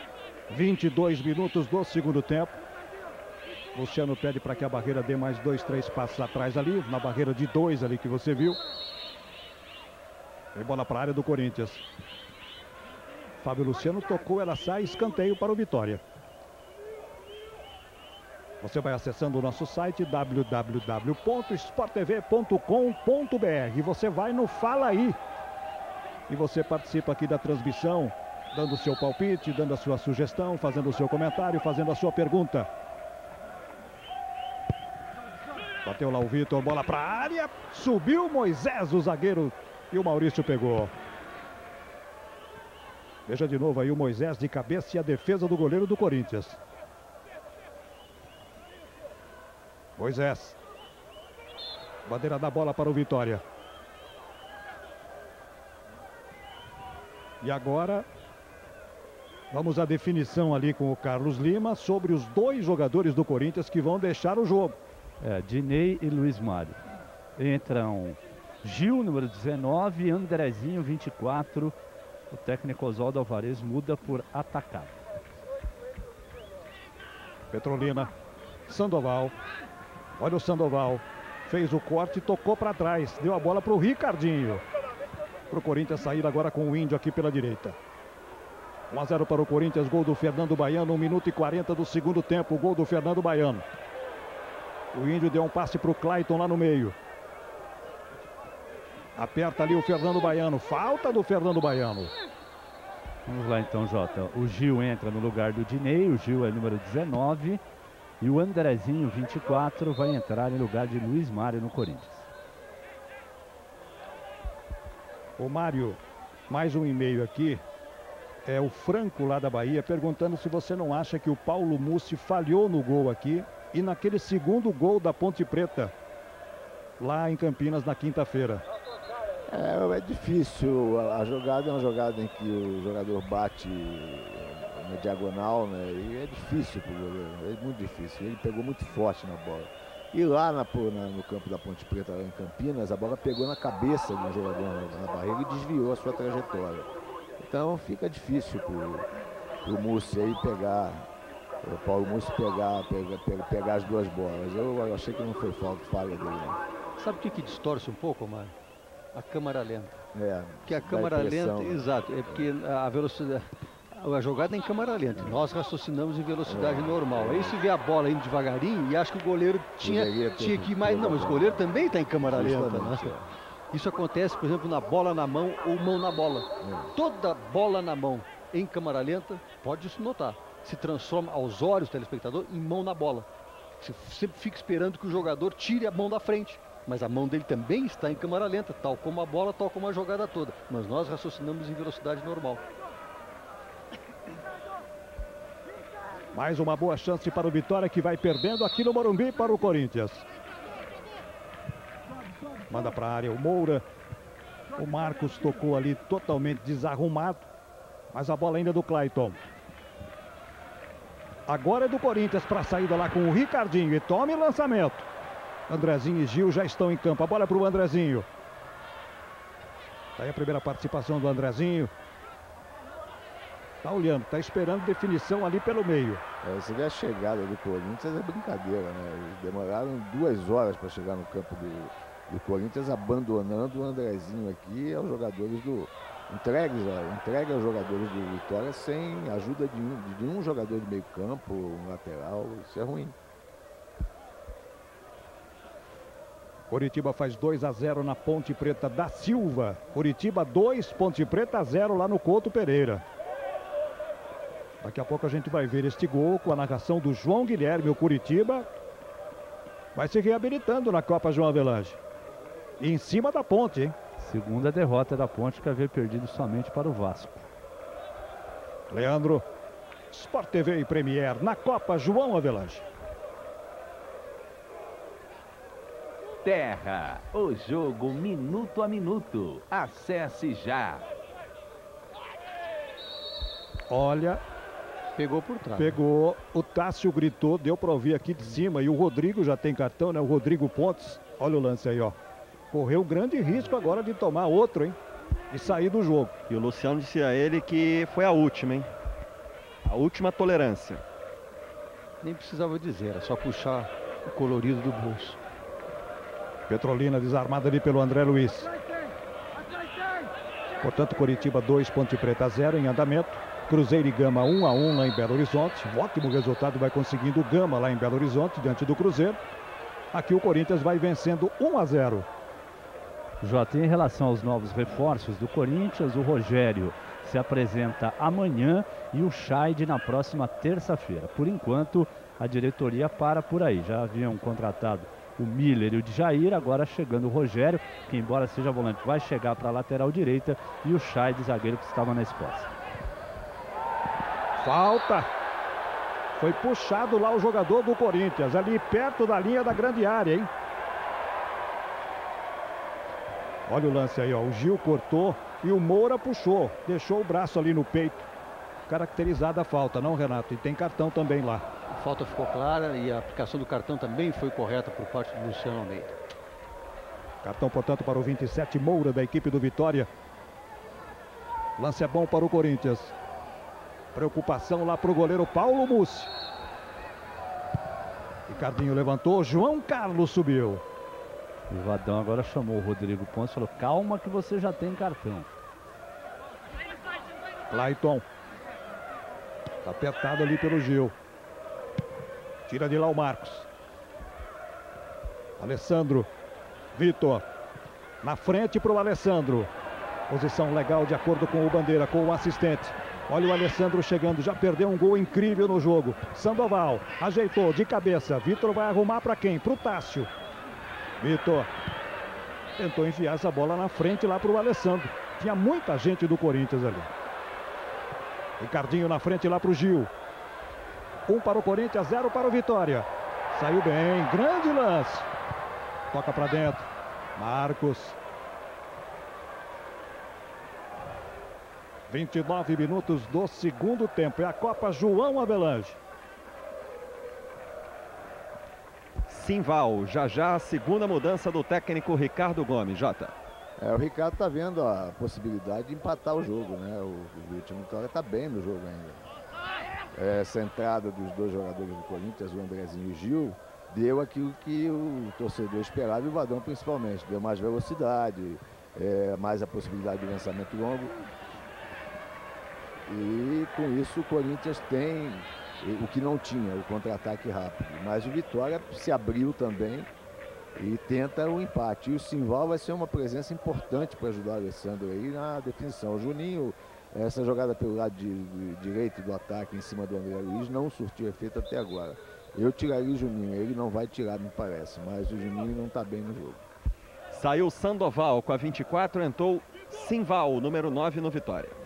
22 minutos do segundo tempo. Luciano pede para que a barreira dê mais 2, 3 passos atrás ali, na barreira de 2 ali que você viu. Vem bola para a área do Corinthians. Fábio Luciano tocou, ela sai, escanteio para o Vitória. Você vai acessando o nosso site www.sporttv.com.br. Você vai no Fala Aí. E você participa aqui da transmissão, dando o seu palpite, dando a sua sugestão, fazendo o seu comentário, fazendo a sua pergunta. Bateu lá o Vitor, bola para a área, subiu Moisés, o zagueiro, e o Maurício pegou. Veja de novo aí o Moisés de cabeça e a defesa do goleiro do Corinthians. Moisés. Bandeira da bola para o Vitória. E agora, vamos à definição ali com o Carlos Lima sobre os 2 jogadores do Corinthians que vão deixar o jogo. Dinei e Luiz Mário. Entram Gil, número 19, Andrezinho, 24. O técnico Oswaldo Alvarez muda por atacado. Petrolina, Sandoval. Olha o Sandoval. Fez o corte, tocou para trás. Deu a bola para o Ricardinho. Para o Corinthians sair agora com o Índio aqui pela direita. 1 a 0 para o Corinthians, gol do Fernando Baiano, 1 minuto e 40 do segundo tempo, gol do Fernando Baiano. O Índio deu um passe para o Clayton lá no meio. Aperta ali o Fernando Baiano, falta do Fernando Baiano. Vamos lá então, Jota. O Gil entra no lugar do Dinei, o Gil é número 19. E o Andrezinho, 24, vai entrar em lugar de Luiz Mário no Corinthians. O Mário, mais um e-mail aqui, é o Franco lá da Bahia, perguntando se você não acha que o Paulo Mussi falhou no gol aqui e naquele segundo gol da Ponte Preta, lá em Campinas na quinta-feira. É difícil, a jogada é uma jogada em que o jogador bate na diagonal, né? E é difícil pro goleiro, é muito difícil. Ele pegou muito forte na bola. E lá no campo da Ponte Preta, lá em Campinas, a bola pegou na cabeça de um jogador na barriga e desviou a sua trajetória. Então fica difícil pro Mussi aí pegar, o Paulo Mussi pegar as duas bolas. Eu achei que não foi falha dele, não. Sabe o que distorce um pouco, Mário? A câmara lenta. Porque a dá câmara impressão, lenta, né? exato, é porque a velocidade, a jogada é em câmara lenta. Nós raciocinamos em velocidade normal. Aí se vê a bola indo devagarinho e acha que o goleiro tinha que ir mais. Não, mas o goleiro também está em câmara lenta, né? Isso acontece, por exemplo, na bola na mão ou mão na bola. Toda bola na mão em câmara lenta, pode se notar, se transforma aos olhos do telespectador em mão na bola. Você sempre fica esperando que o jogador tire a mão da frente. Mas a mão dele também está em câmara lenta, tal como a bola, tal como a jogada toda. Mas nós raciocinamos em velocidade normal. Mais uma boa chance para o Vitória, que vai perdendo aqui no Morumbi para o Corinthians. Manda para a área o Moura. O Marcos tocou ali totalmente desarrumado. Mas a bola ainda é do Clayton. Agora é do Corinthians para a saída lá com o Ricardinho. E tome lançamento. Andrezinho e Gil já estão em campo. A bola é para o Andrezinho. Tá aí a primeira participação do Andrezinho. Tá olhando, tá esperando definição ali pelo meio. Você vê a chegada do Corinthians, é brincadeira, né? Eles demoraram 2 horas para chegar no campo do Corinthians, abandonando o Andrezinho aqui aos jogadores entregue aos jogadores do Vitória sem ajuda de um jogador de meio campo, um lateral. Isso é ruim. Coritiba faz 2-0 na Ponte Preta da Silva. Coritiba 2, Ponte Preta 0 lá no Couto Pereira. Daqui a pouco a gente vai ver este gol com a narração do João Guilherme. O Coritiba vai se reabilitando na Copa João Avelange. E em cima da Ponte, hein? Segunda derrota da Ponte, que havia perdido somente para o Vasco. Leandro, Sport TV e Premier na Copa João Avelange. Terra, o jogo minuto a minuto. Acesse já. Olha, pegou por trás. Pegou, o Tássio gritou, deu para ouvir aqui de cima. E o Rodrigo já tem cartão, né? O Rodrigo Pontes, olha o lance aí, ó. Correu grande risco agora de tomar outro, hein? E sair do jogo. E o Luciano disse a ele que foi a última, hein? A última tolerância. Nem precisava dizer, era só puxar o colorido do bolso. Petrolina desarmada ali pelo André Luiz. Portanto, Coritiba 2, Ponte Preta 0 em andamento. Cruzeiro e Gama 1-1 lá em Belo Horizonte. Um ótimo resultado vai conseguindo o Gama lá em Belo Horizonte, diante do Cruzeiro. Aqui o Corinthians vai vencendo 1-0. Jota, em relação aos novos reforços do Corinthians, o Rogério se apresenta amanhã e o Scheid na próxima terça-feira. Por enquanto, a diretoria para por aí. Já haviam contratado o Miller e o Djair, agora chegando o Rogério, que embora seja volante, vai chegar para a lateral direita, e o Scheid, zagueiro que estava na Escócia. Falta. Foi puxado lá o jogador do Corinthians, ali perto da linha da grande área, hein? Olha o lance aí, ó. O Gil cortou e o Moura puxou, deixou o braço ali no peito. Caracterizada a falta, não, Renato? E tem cartão também lá. A falta ficou clara e a aplicação do cartão também foi correta por parte do Luciano Almeida. Cartão, portanto, para o 27, Moura, da equipe do Vitória. Lance é bom para o Corinthians. Preocupação lá para o goleiro Paulo Mussi. Ricardinho levantou, João Carlos subiu. O Vadão agora chamou o Rodrigo Pontes e falou: calma que você já tem cartão. Clayton. Está apertado ali pelo Gil. Tira de lá o Marcos. Alessandro. Vitor. Na frente para o Alessandro. Posição legal de acordo com o Bandeira, com o assistente. Olha o Alessandro chegando, já perdeu um gol incrível no jogo. Sandoval ajeitou de cabeça. Vitor vai arrumar para quem? Para o Tássio. Vitor tentou enfiar essa bola na frente lá para o Alessandro. Tinha muita gente do Corinthians ali. Ricardinho na frente lá para o Gil. 1 para o Corinthians, 0 para o Vitória. Saiu bem, grande lance. Toca para dentro. Marcos. 29 minutos do segundo tempo. É a Copa João Avelange. Simval, já a segunda mudança do técnico Ricardo Gomes, Jota. O Ricardo está vendo a possibilidade de empatar o jogo, né? O time Vitória está bem no jogo ainda. Essa entrada dos dois jogadores do Corinthians, o Andrezinho e o Gil, deu aquilo que o torcedor esperava e o Vadão principalmente. Deu mais velocidade, mais a possibilidade de lançamento longo. E com isso o Corinthians tem o que não tinha, o contra-ataque rápido. Mas o Vitória se abriu também e tenta o empate. E o Simval vai ser uma presença importante para ajudar o Alessandro aí na definição. O Juninho, essa jogada pelo lado direito do ataque em cima do André Luiz não surtiu efeito até agora. Eu tiraria o Juninho, ele não vai tirar, me parece, mas o Juninho não está bem no jogo. Saiu Sandoval com a 24, entrou Simval, número 9 no Vitória.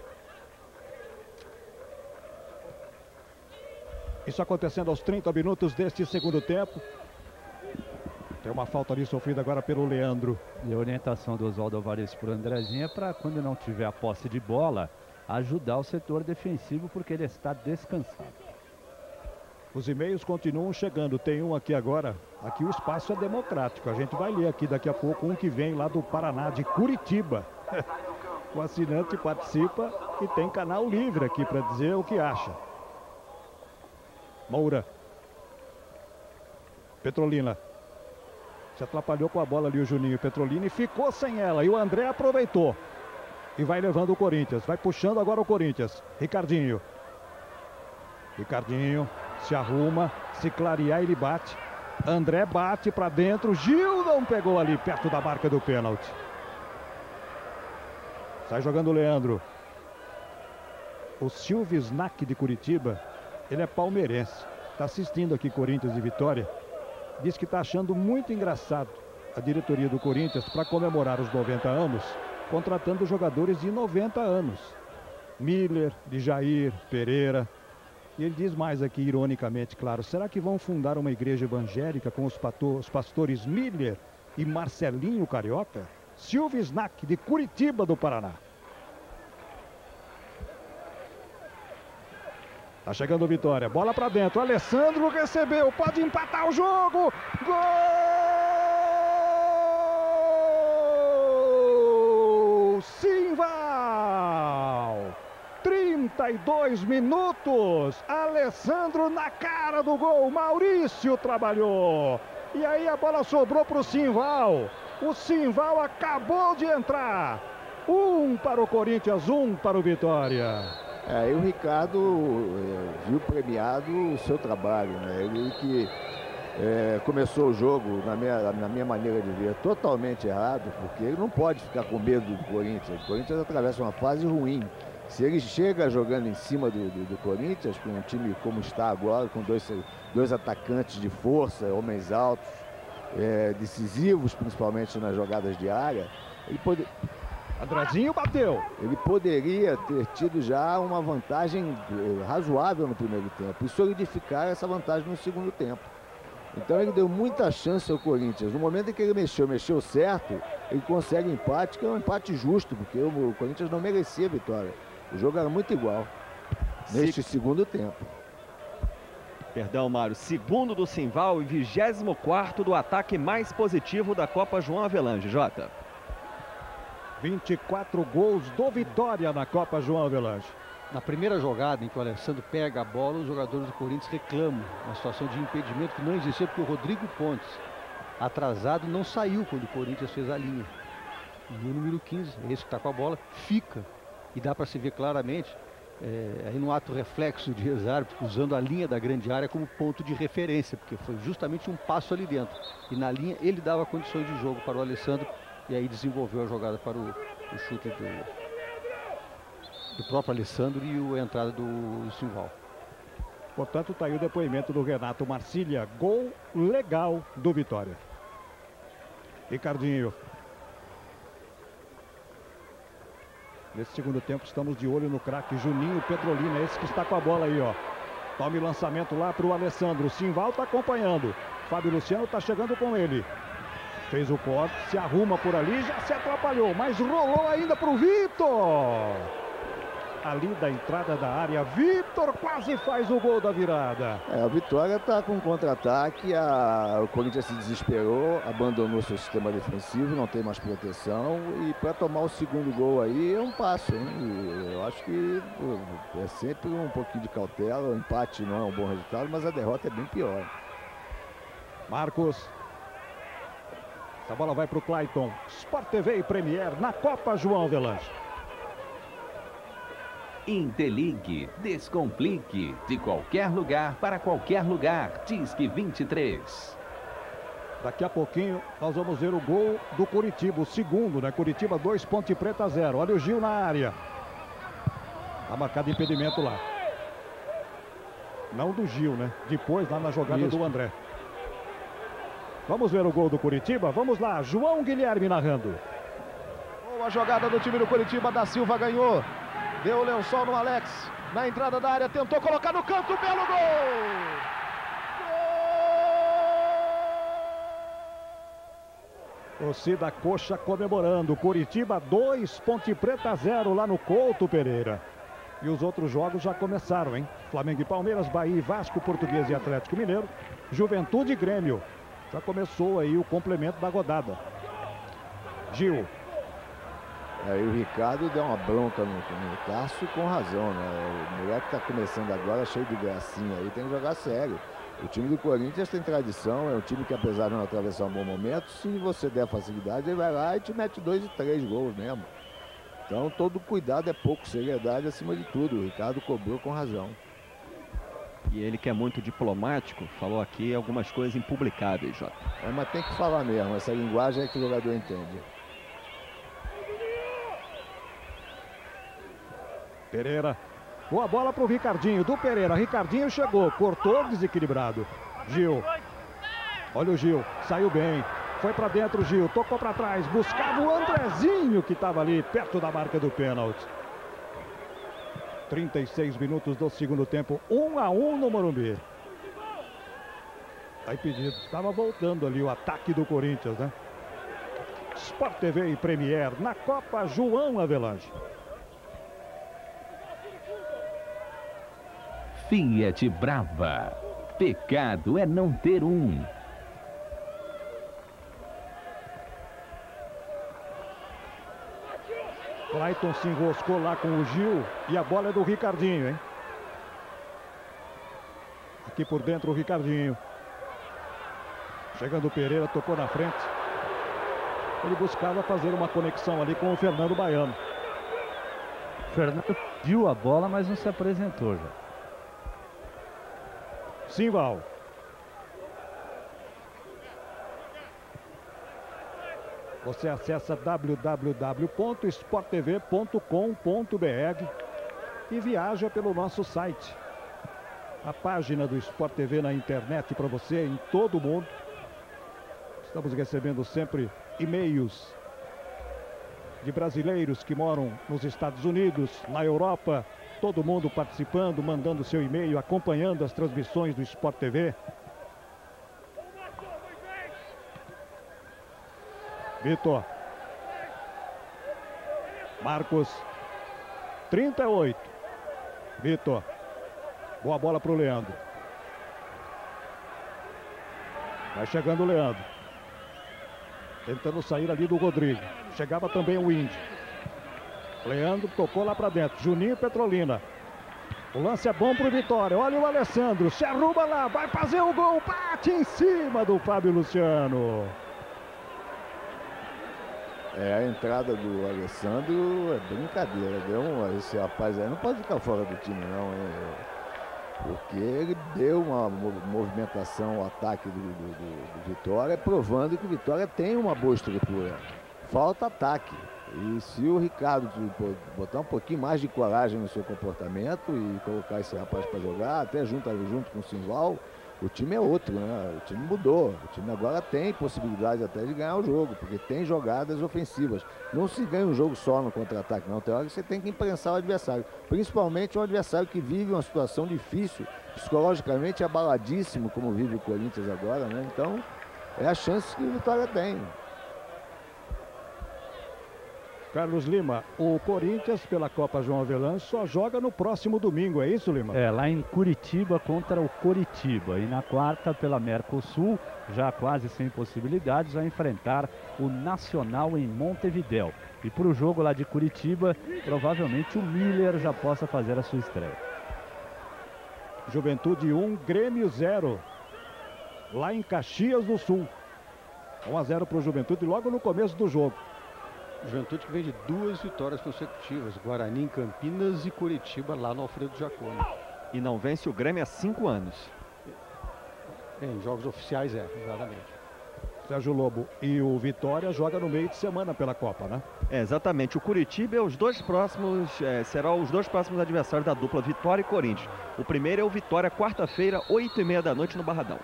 Isso acontecendo aos 30 minutos deste segundo tempo. Tem uma falta ali sofrida agora pelo Leandro. E a orientação do Oswaldo Alvarez para o Andrezinho para quando não tiver a posse de bola, ajudar o setor defensivo porque ele está descansado. Os e-mails continuam chegando. Tem um aqui agora. Aqui o espaço é democrático. A gente vai ler aqui daqui a pouco um que vem lá do Paraná, de Curitiba. O assinante participa e tem canal livre aqui para dizer o que acha. Moura. Petrolina. Se atrapalhou com a bola ali o Juninho. Petrolina e ficou sem ela. E o André aproveitou. E vai levando o Corinthians. Vai puxando agora o Corinthians. Ricardinho. Ricardinho se arruma. Se clarear ele bate. André bate para dentro. Gil não pegou ali perto da marca do pênalti. Sai jogando o Leandro. O Silvio Snack de Curitiba. Ele é palmeirense. Está assistindo aqui Corinthians e Vitória. Diz que está achando muito engraçado a diretoria do Corinthians para comemorar os 90 anos, contratando jogadores de 90 anos. Miller, de Jair, Pereira. E ele diz mais aqui, ironicamente, claro, será que vão fundar uma igreja evangélica com os pastores Miller e Marcelinho Carioca? Silvio Snack, de Curitiba, do Paraná. Tá chegando o Vitória, bola pra dentro, Alessandro recebeu, pode empatar o jogo, gol! Simval! 32 minutos, Alessandro na cara do gol, Maurício trabalhou, e aí a bola sobrou pro Simval, o Simval acabou de entrar, 1 para o Corinthians, 1 para o Vitória. E o Ricardo viu premiado o seu trabalho, né? Ele que começou o jogo, na minha maneira de ver, totalmente errado, porque ele não pode ficar com medo do Corinthians. O Corinthians atravessa uma fase ruim. Se ele chega jogando em cima do Corinthians, com um time como está agora, com dois atacantes de força, homens altos, decisivos, principalmente nas jogadas de área, ele pode... Andrezinho bateu. Ele poderia ter tido já uma vantagem razoável no primeiro tempo e solidificar essa vantagem no segundo tempo. Então ele deu muita chance ao Corinthians. No momento em que ele mexeu certo, ele consegue um empate, que é um empate justo, porque o Corinthians não merecia a vitória. O jogo era muito igual neste segundo tempo. Perdão, Mário. Segundo do Simval e 24º do ataque mais positivo da Copa João Avelange, Jota. 24 gols do Vitória na Copa João Avelange. Na primeira jogada em que o Alessandro pega a bola, os jogadores do Corinthians reclamam uma situação de impedimento que não existia, porque o Rodrigo Pontes, atrasado, não saiu quando o Corinthians fez a linha. E o número 15, esse que está com a bola, fica. E dá para se ver claramente, aí no ato reflexo de ex-árbitro, usando a linha da grande área como ponto de referência, porque foi justamente um passo ali dentro. E na linha ele dava condições de jogo para o Alessandro, e aí desenvolveu a jogada para o chute do próprio Alessandro e a entrada do Simval. Portanto, está aí o depoimento do Renato Marcília. Gol legal do Vitória. Ricardinho. Nesse segundo tempo estamos de olho no craque Juninho Petrolina, esse que está com a bola aí, ó. Tome o lançamento lá para o Alessandro. O Simval está acompanhando. Fábio Luciano está chegando com ele. Fez o corte, se arruma por ali, já se atrapalhou, mas rolou ainda para o Vitor. ali da entrada da área. Vitor quase faz o gol da virada. A Vitória está com contra-ataque, o Corinthians se desesperou, abandonou seu sistema defensivo, não tem mais proteção, e para tomar o segundo gol aí é um passo, hein? Eu acho que é sempre um pouquinho de cautela, o empate não é um bom resultado, mas a derrota é bem pior. Marcos. Essa bola vai para o Clayton. Sport TV e Premier na Copa João Avelange. Interligue, descomplique, de qualquer lugar para qualquer lugar. Disque 23. Daqui a pouquinho nós vamos ver o gol do Curitiba, o segundo, né? Curitiba 2, Ponte Preta 0. Olha o Gil na área. Tá marcado impedimento lá. Não do Gil, né? Depois lá na jogada do André. Vamos ver o gol do Curitiba? Vamos lá, João Guilherme narrando. Boa jogada do time do Curitiba, da Silva ganhou. Deu o lençol no Alex. Na entrada da área, tentou colocar no canto, belo gol! Torcida Coxa comemorando. Curitiba 2, Ponte Preta 0 lá no Couto Pereira. E os outros jogos já começaram, hein? Flamengo e Palmeiras, Bahia e Vasco, Português e Atlético Mineiro, Juventude e Grêmio. Já começou aí o complemento da rodada. Gil. Aí o Ricardo deu uma bronca no Cássio com razão, né? O moleque tá começando agora, cheio de gracinha aí, tem que jogar sério. O time do Corinthians tem tradição, é um time que apesar de não atravessar um bom momento, se você der facilidade, ele vai lá e te mete 2 e 3 gols mesmo. Então todo cuidado é pouco, seriedade acima de tudo. O Ricardo cobrou com razão. E ele que é muito diplomático, falou aqui algumas coisas impublicáveis, Jota. Mas tem que falar mesmo, essa linguagem é que o jogador entende. Pereira. Boa bola para o Ricardinho, do Pereira. Ricardinho chegou, cortou, desequilibrado. Gil. Olha o Gil, saiu bem. Foi para dentro o Gil, tocou para trás. Buscava o Andrezinho que estava ali, perto da marca do pênalti. 36 minutos do segundo tempo, 1-1 no Morumbi. Tá impedido, estava voltando ali o ataque do Corinthians, né? Sport TV e Premier na Copa João Avelange. Fiat Brava. Pecado é não ter um. Clayton se enroscou lá com o Gil e a bola é do Ricardinho, hein? Aqui por dentro o Ricardinho. Chegando o Pereira, tocou na frente. Ele buscava fazer uma conexão ali com o Fernando Baiano. O Fernando pediu a bola, mas não se apresentou já. Simval. Você acessa www.sporttv.com.br e viaja pelo nosso site. A página do Sport TV na internet para você em todo o mundo. Estamos recebendo sempre e-mails de brasileiros que moram nos Estados Unidos, na Europa. Todo mundo participando, mandando seu e-mail, acompanhando as transmissões do Sport TV. Vitor. Marcos. 38. Vitor. Boa bola para o Leandro. Vai chegando o Leandro. Tentando sair ali do Rodrigo. Chegava também o Índio. Leandro tocou lá para dentro. Juninho Petrolina. O lance é bom para o Vitória. Olha o Alessandro. Se arruma lá. Vai fazer o gol. Bate em cima do Fábio Luciano. A entrada do Alessandro é brincadeira. Esse rapaz aí não pode ficar fora do time, não. Porque ele deu uma movimentação ao ataque do Vitória, provando que o Vitória tem uma boa estrutura. Falta ataque. E se o Ricardo botar um pouquinho mais de coragem no seu comportamento e colocar esse rapaz para jogar, até junto com o Simval, o time é outro, né? O time mudou. O time agora tem possibilidade até de ganhar o jogo, porque tem jogadas ofensivas. Não se ganha um jogo só no contra-ataque, não. Tem hora que você tem que imprensar o adversário. Principalmente um adversário que vive uma situação difícil, psicologicamente abaladíssimo, como vive o Corinthians agora, né? Então, é a chance que o Vitória tem. Carlos Lima, o Corinthians pela Copa João Avelange só joga no próximo domingo, é isso, Lima? É, lá em Curitiba contra o Coritiba. E na quarta, pela Mercosul, já quase sem possibilidades, vai enfrentar o Nacional em Montevidéu. E para o jogo lá de Curitiba, provavelmente o Miller já possa fazer a sua estreia. Juventude 1, Grêmio 0. Lá em Caxias do Sul. 1-0 para o Juventude logo no começo do jogo. Juventude que vem de 2 vitórias consecutivas. Guarani em Campinas e Curitiba lá no Alfredo Jaconi. E não vence o Grêmio há 5 anos. Em jogos oficiais exatamente. Sérgio Lobo, e o Vitória joga no meio de semana pela Copa, né? É, exatamente. O Curitiba é serão os dois próximos adversários da dupla Vitória e Corinthians. O primeiro é o Vitória, quarta-feira, 8h30 da noite no Barradão.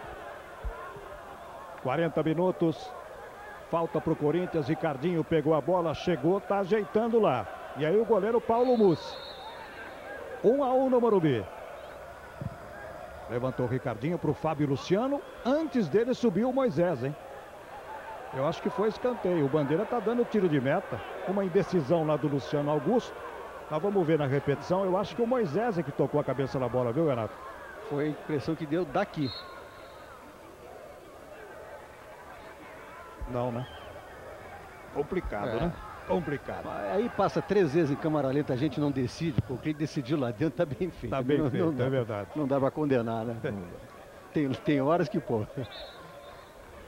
40 minutos. Falta para o Corinthians. Ricardinho pegou a bola, chegou, tá ajeitando lá. E aí o goleiro Paulo Mussi. 1-1 no Morumbi. Levantou o Ricardinho para o Fábio Luciano. Antes dele subiu o Moisés, hein? Eu acho que foi escanteio. O Bandeira tá dando tiro de meta. Uma indecisão lá do Luciano Augusto. Mas vamos ver na repetição. Eu acho que o Moisés é que tocou a cabeça na bola, viu, Renato? Foi a impressão que deu daqui. Não, né? Complicado, né? Complicado. Aí passa 3 vezes em câmara lenta, a gente não decide. Pô, quem decidiu lá dentro tá bem feito. Tá bem feito, é verdade. Não dá pra condenar, né? Tem horas que, pô...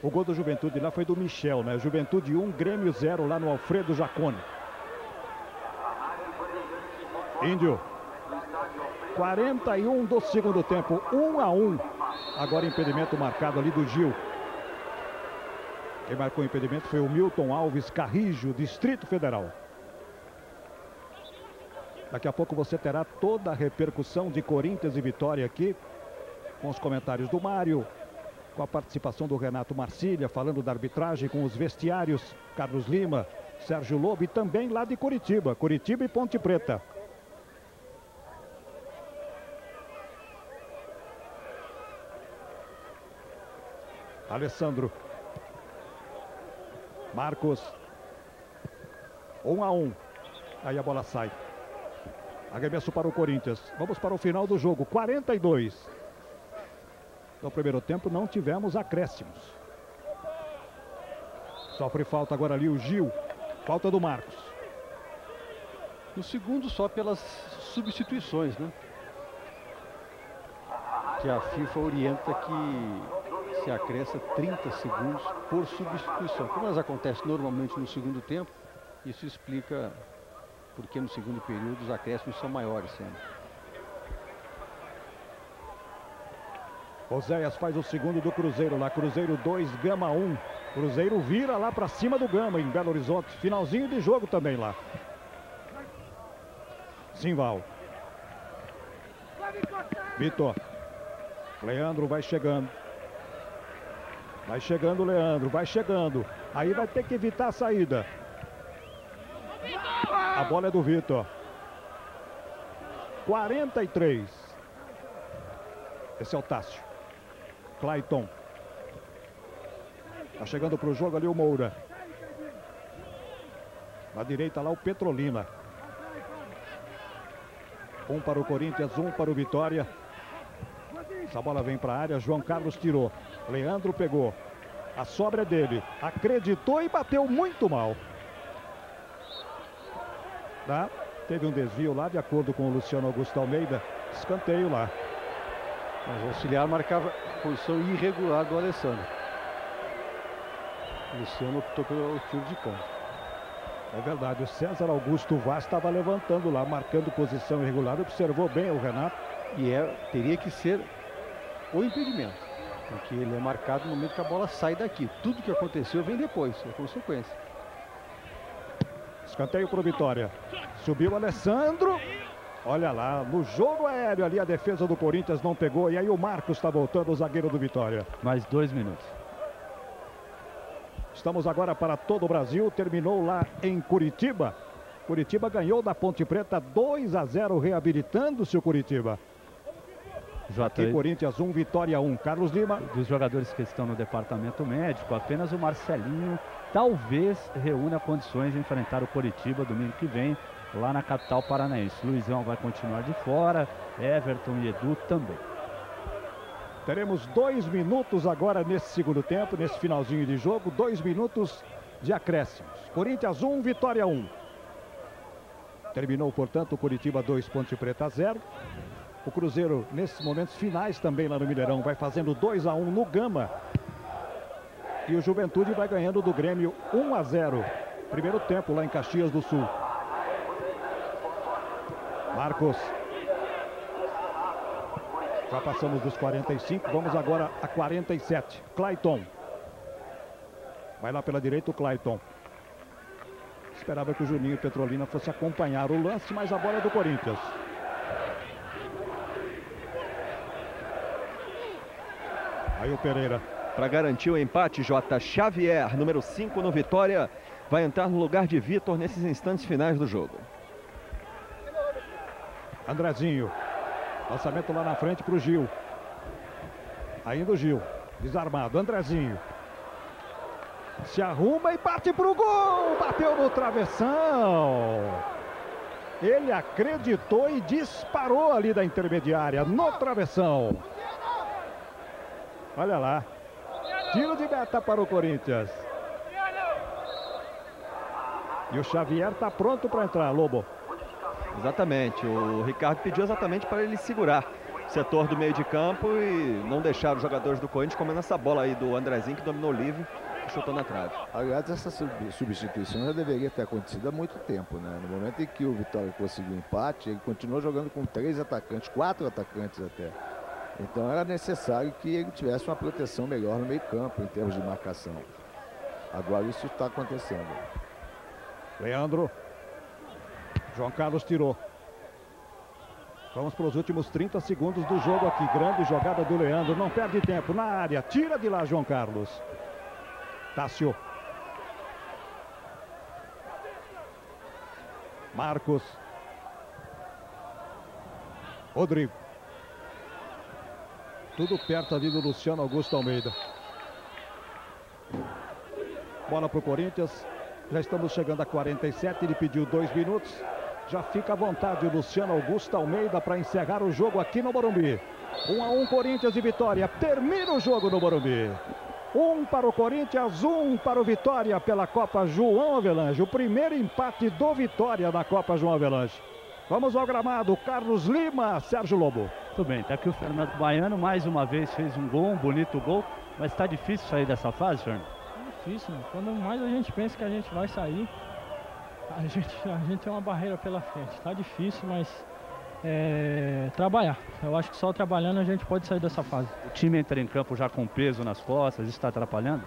O gol do Juventude lá foi do Michel, né? Juventude 1, Grêmio 0 lá no Alfredo Jaconi. Índio. 41 do segundo tempo, 1-1. Agora impedimento marcado ali do Gil. Quem marcou o impedimento foi o Milton Alves Carrijo, Distrito Federal. Daqui a pouco você terá toda a repercussão de Corinthians e Vitória aqui, com os comentários do Mário, com a participação do Renato Marcília, falando da arbitragem, com os vestiários, Carlos Lima, Sérgio Lobo e também lá de Curitiba, Curitiba e Ponte Preta. Alessandro. Marcos. 1-1. Aí a bola sai. Arremesso para o Corinthians. Vamos para o final do jogo. 42. No primeiro tempo não tivemos acréscimos. Sofre falta agora ali o Gil. Falta do Marcos. No segundo só pelas substituições, né? Que a FIFA orienta que se acresça 30 segundos por substituição. Como elas acontecem normalmente no segundo tempo, isso explica porque no segundo período os acréscimos são maiores sempre. Oséias faz o segundo do Cruzeiro lá. Cruzeiro 2, Gama 1. Cruzeiro vira lá para cima do Gama em Belo Horizonte. Finalzinho de jogo também lá. Simval. Vitor. Leandro vai chegando. Vai chegando o Leandro, vai chegando. Aí vai ter que evitar a saída. A bola é do Vitor. 43. Esse é o Tássio. Clayton. Tá chegando para o jogo ali o Moura. Na direita lá o Petrolina. 1 para o Corinthians, 1 para o Vitória. Essa bola vem para a área, João Carlos tirou. Leandro pegou. A sobra é dele. Acreditou e bateu muito mal. Tá? Teve um desvio lá, de acordo com o Luciano Augusto Almeida. Escanteio lá. Mas o auxiliar marcava posição irregular do Alessandro. O Luciano optou pelo tiro de campo. É verdade, o César Augusto Vaz estava levantando lá, marcando posição irregular. Observou bem o Renato. E teria que ser o impedimento. Porque ele é marcado no momento que a bola sai daqui. Tudo que aconteceu vem depois, é consequência. Escanteio para o Vitória. Subiu o Alessandro. Olha lá, no jogo aéreo ali a defesa do Corinthians não pegou. E aí o Marcos está voltando, o zagueiro do Vitória. Mais 2 minutos. Estamos agora para todo o Brasil. Terminou lá em Curitiba. Curitiba ganhou da Ponte Preta 2-0, reabilitando-se o Curitiba. Aqui, Corinthians 1, Vitória 1. Carlos Lima. Dos jogadores que estão no departamento médico, apenas o Marcelinho talvez reúna condições de enfrentar o Coritiba domingo que vem, lá na capital paranaense. Luizão vai continuar de fora, Everton e Edu também. Teremos 2 minutos agora nesse segundo tempo, nesse finalzinho de jogo, 2 minutos de acréscimos. Corinthians 1, Vitória 1. Terminou, portanto, o Coritiba 2, Ponte Preta 0. O Cruzeiro, nesses momentos finais também lá no Mineirão, vai fazendo 2-1 no Gama. E o Juventude vai ganhando do Grêmio 1-0. Primeiro tempo lá em Caxias do Sul. Marcos. Já passamos dos 45, vamos agora a 47. Clayton. Vai lá pela direita o Clayton. Esperava que o Juninho Petrolina fosse acompanhar o lance, mas a bola é do Corinthians. Aí o Pereira. Para garantir o empate, J. Xavier, número 5 no Vitória, vai entrar no lugar de Vitor nesses instantes finais do jogo. Andrezinho. Lançamento lá na frente para o Gil. Ainda o Gil. Desarmado. Andrezinho. Se arruma e parte para o gol. Bateu no travessão. Ele acreditou e disparou ali da intermediária. No travessão. Olha lá. Tiro de meta para o Corinthians. E o Xavier está pronto para entrar, Lobo. Exatamente, o Ricardo pediu exatamente para ele segurar o setor do meio de campo e não deixar os jogadores do Corinthians comendo essa bola aí do Andrezinho, que dominou livre e chutou na trave. Aliás, essa substituição já deveria ter acontecido há muito tempo, né? No momento em que o Vitória conseguiu o empate, ele continuou jogando com 3 atacantes, 4 atacantes até. Então era necessário que ele tivesse uma proteção melhor no meio campo, em termos de marcação. Agora isso está acontecendo. Leandro. João Carlos tirou. Vamos para os últimos 30 segundos do jogo aqui. Grande jogada do Leandro. Não perde tempo na área. Tira de lá, João Carlos. Tássio. Marcos. Rodrigo. Tudo perto ali do Luciano Augusto Almeida. Bola para o Corinthians. Já estamos chegando a 47. Ele pediu 2 minutos. Já fica à vontade o Luciano Augusto Almeida para encerrar o jogo aqui no Morumbi. 1-1 Corinthians e Vitória. Termina o jogo no Morumbi. 1 para o Corinthians, 1 para o Vitória pela Copa João Avelange. O primeiro empate do Vitória na Copa João Avelange. Vamos ao gramado. Carlos Lima, Sérgio Lobo. Tudo bem, tá aqui o Fernando Baiano. Mais uma vez fez um gol, um bonito gol. Mas está difícil sair dessa fase, Fernando? Difícil, quando mais a gente pensa que a gente vai sair, a gente tem uma barreira pela frente. Tá difícil, mas trabalhar. Eu acho que só trabalhando a gente pode sair dessa fase. O time entra em campo já com peso nas costas, isso está atrapalhando?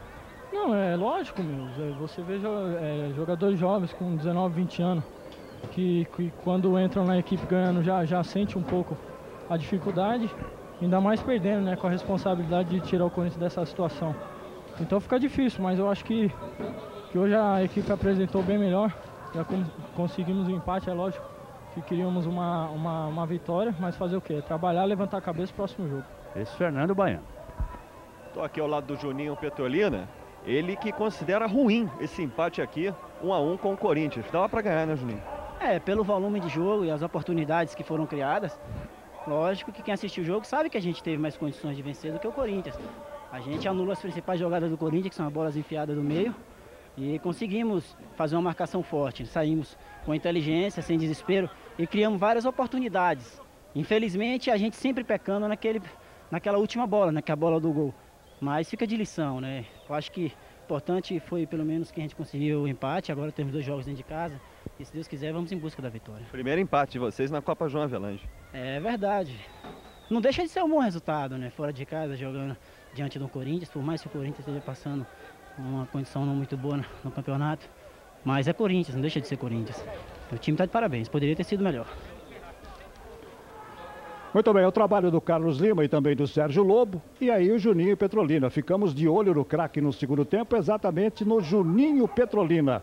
Não, é lógico, meu. Você vê jogadores jovens com 19, 20 anos que quando entram na equipe ganhando já sente um pouco a dificuldade, ainda mais perdendo, né, com a responsabilidade de tirar o Corinthians dessa situação. Então fica difícil, mas eu acho que hoje a equipe apresentou bem melhor. Já conseguimos o empate, é lógico que queríamos uma vitória, mas fazer o quê? Trabalhar, levantar a cabeça pro próximo jogo. Esse Fernando Baiano. Estou aqui ao lado do Juninho Petrolina, ele que considera ruim esse empate aqui, 1-1 com o Corinthians. Dava para ganhar, né, Juninho? Pelo volume de jogo e as oportunidades que foram criadas, lógico que quem assistiu o jogo sabe que a gente teve mais condições de vencer do que o Corinthians. A gente anula as principais jogadas do Corinthians, que são as bolas enfiadas no meio, e conseguimos fazer uma marcação forte. Saímos com inteligência, sem desespero, e criamos várias oportunidades. Infelizmente, a gente sempre pecando naquela última bola, naquela bola do gol. Mas fica de lição, né? Eu acho que o importante foi pelo menos que a gente conseguiu o empate. Agora temos 2 jogos dentro de casa, e se Deus quiser, vamos em busca da vitória. Primeiro empate de vocês na Copa João Avelange. É verdade. Não deixa de ser um bom resultado, né? Fora de casa, jogando diante do Corinthians, por mais que o Corinthians esteja passando uma condição não muito boa no campeonato. Mas é Corinthians, não deixa de ser Corinthians. O time está de parabéns, poderia ter sido melhor. Muito bem, o trabalho do Carlos Lima e também do Sérgio Lobo. E aí o Juninho Petrolina. Ficamos de olho no craque no segundo tempo, exatamente no Juninho Petrolina.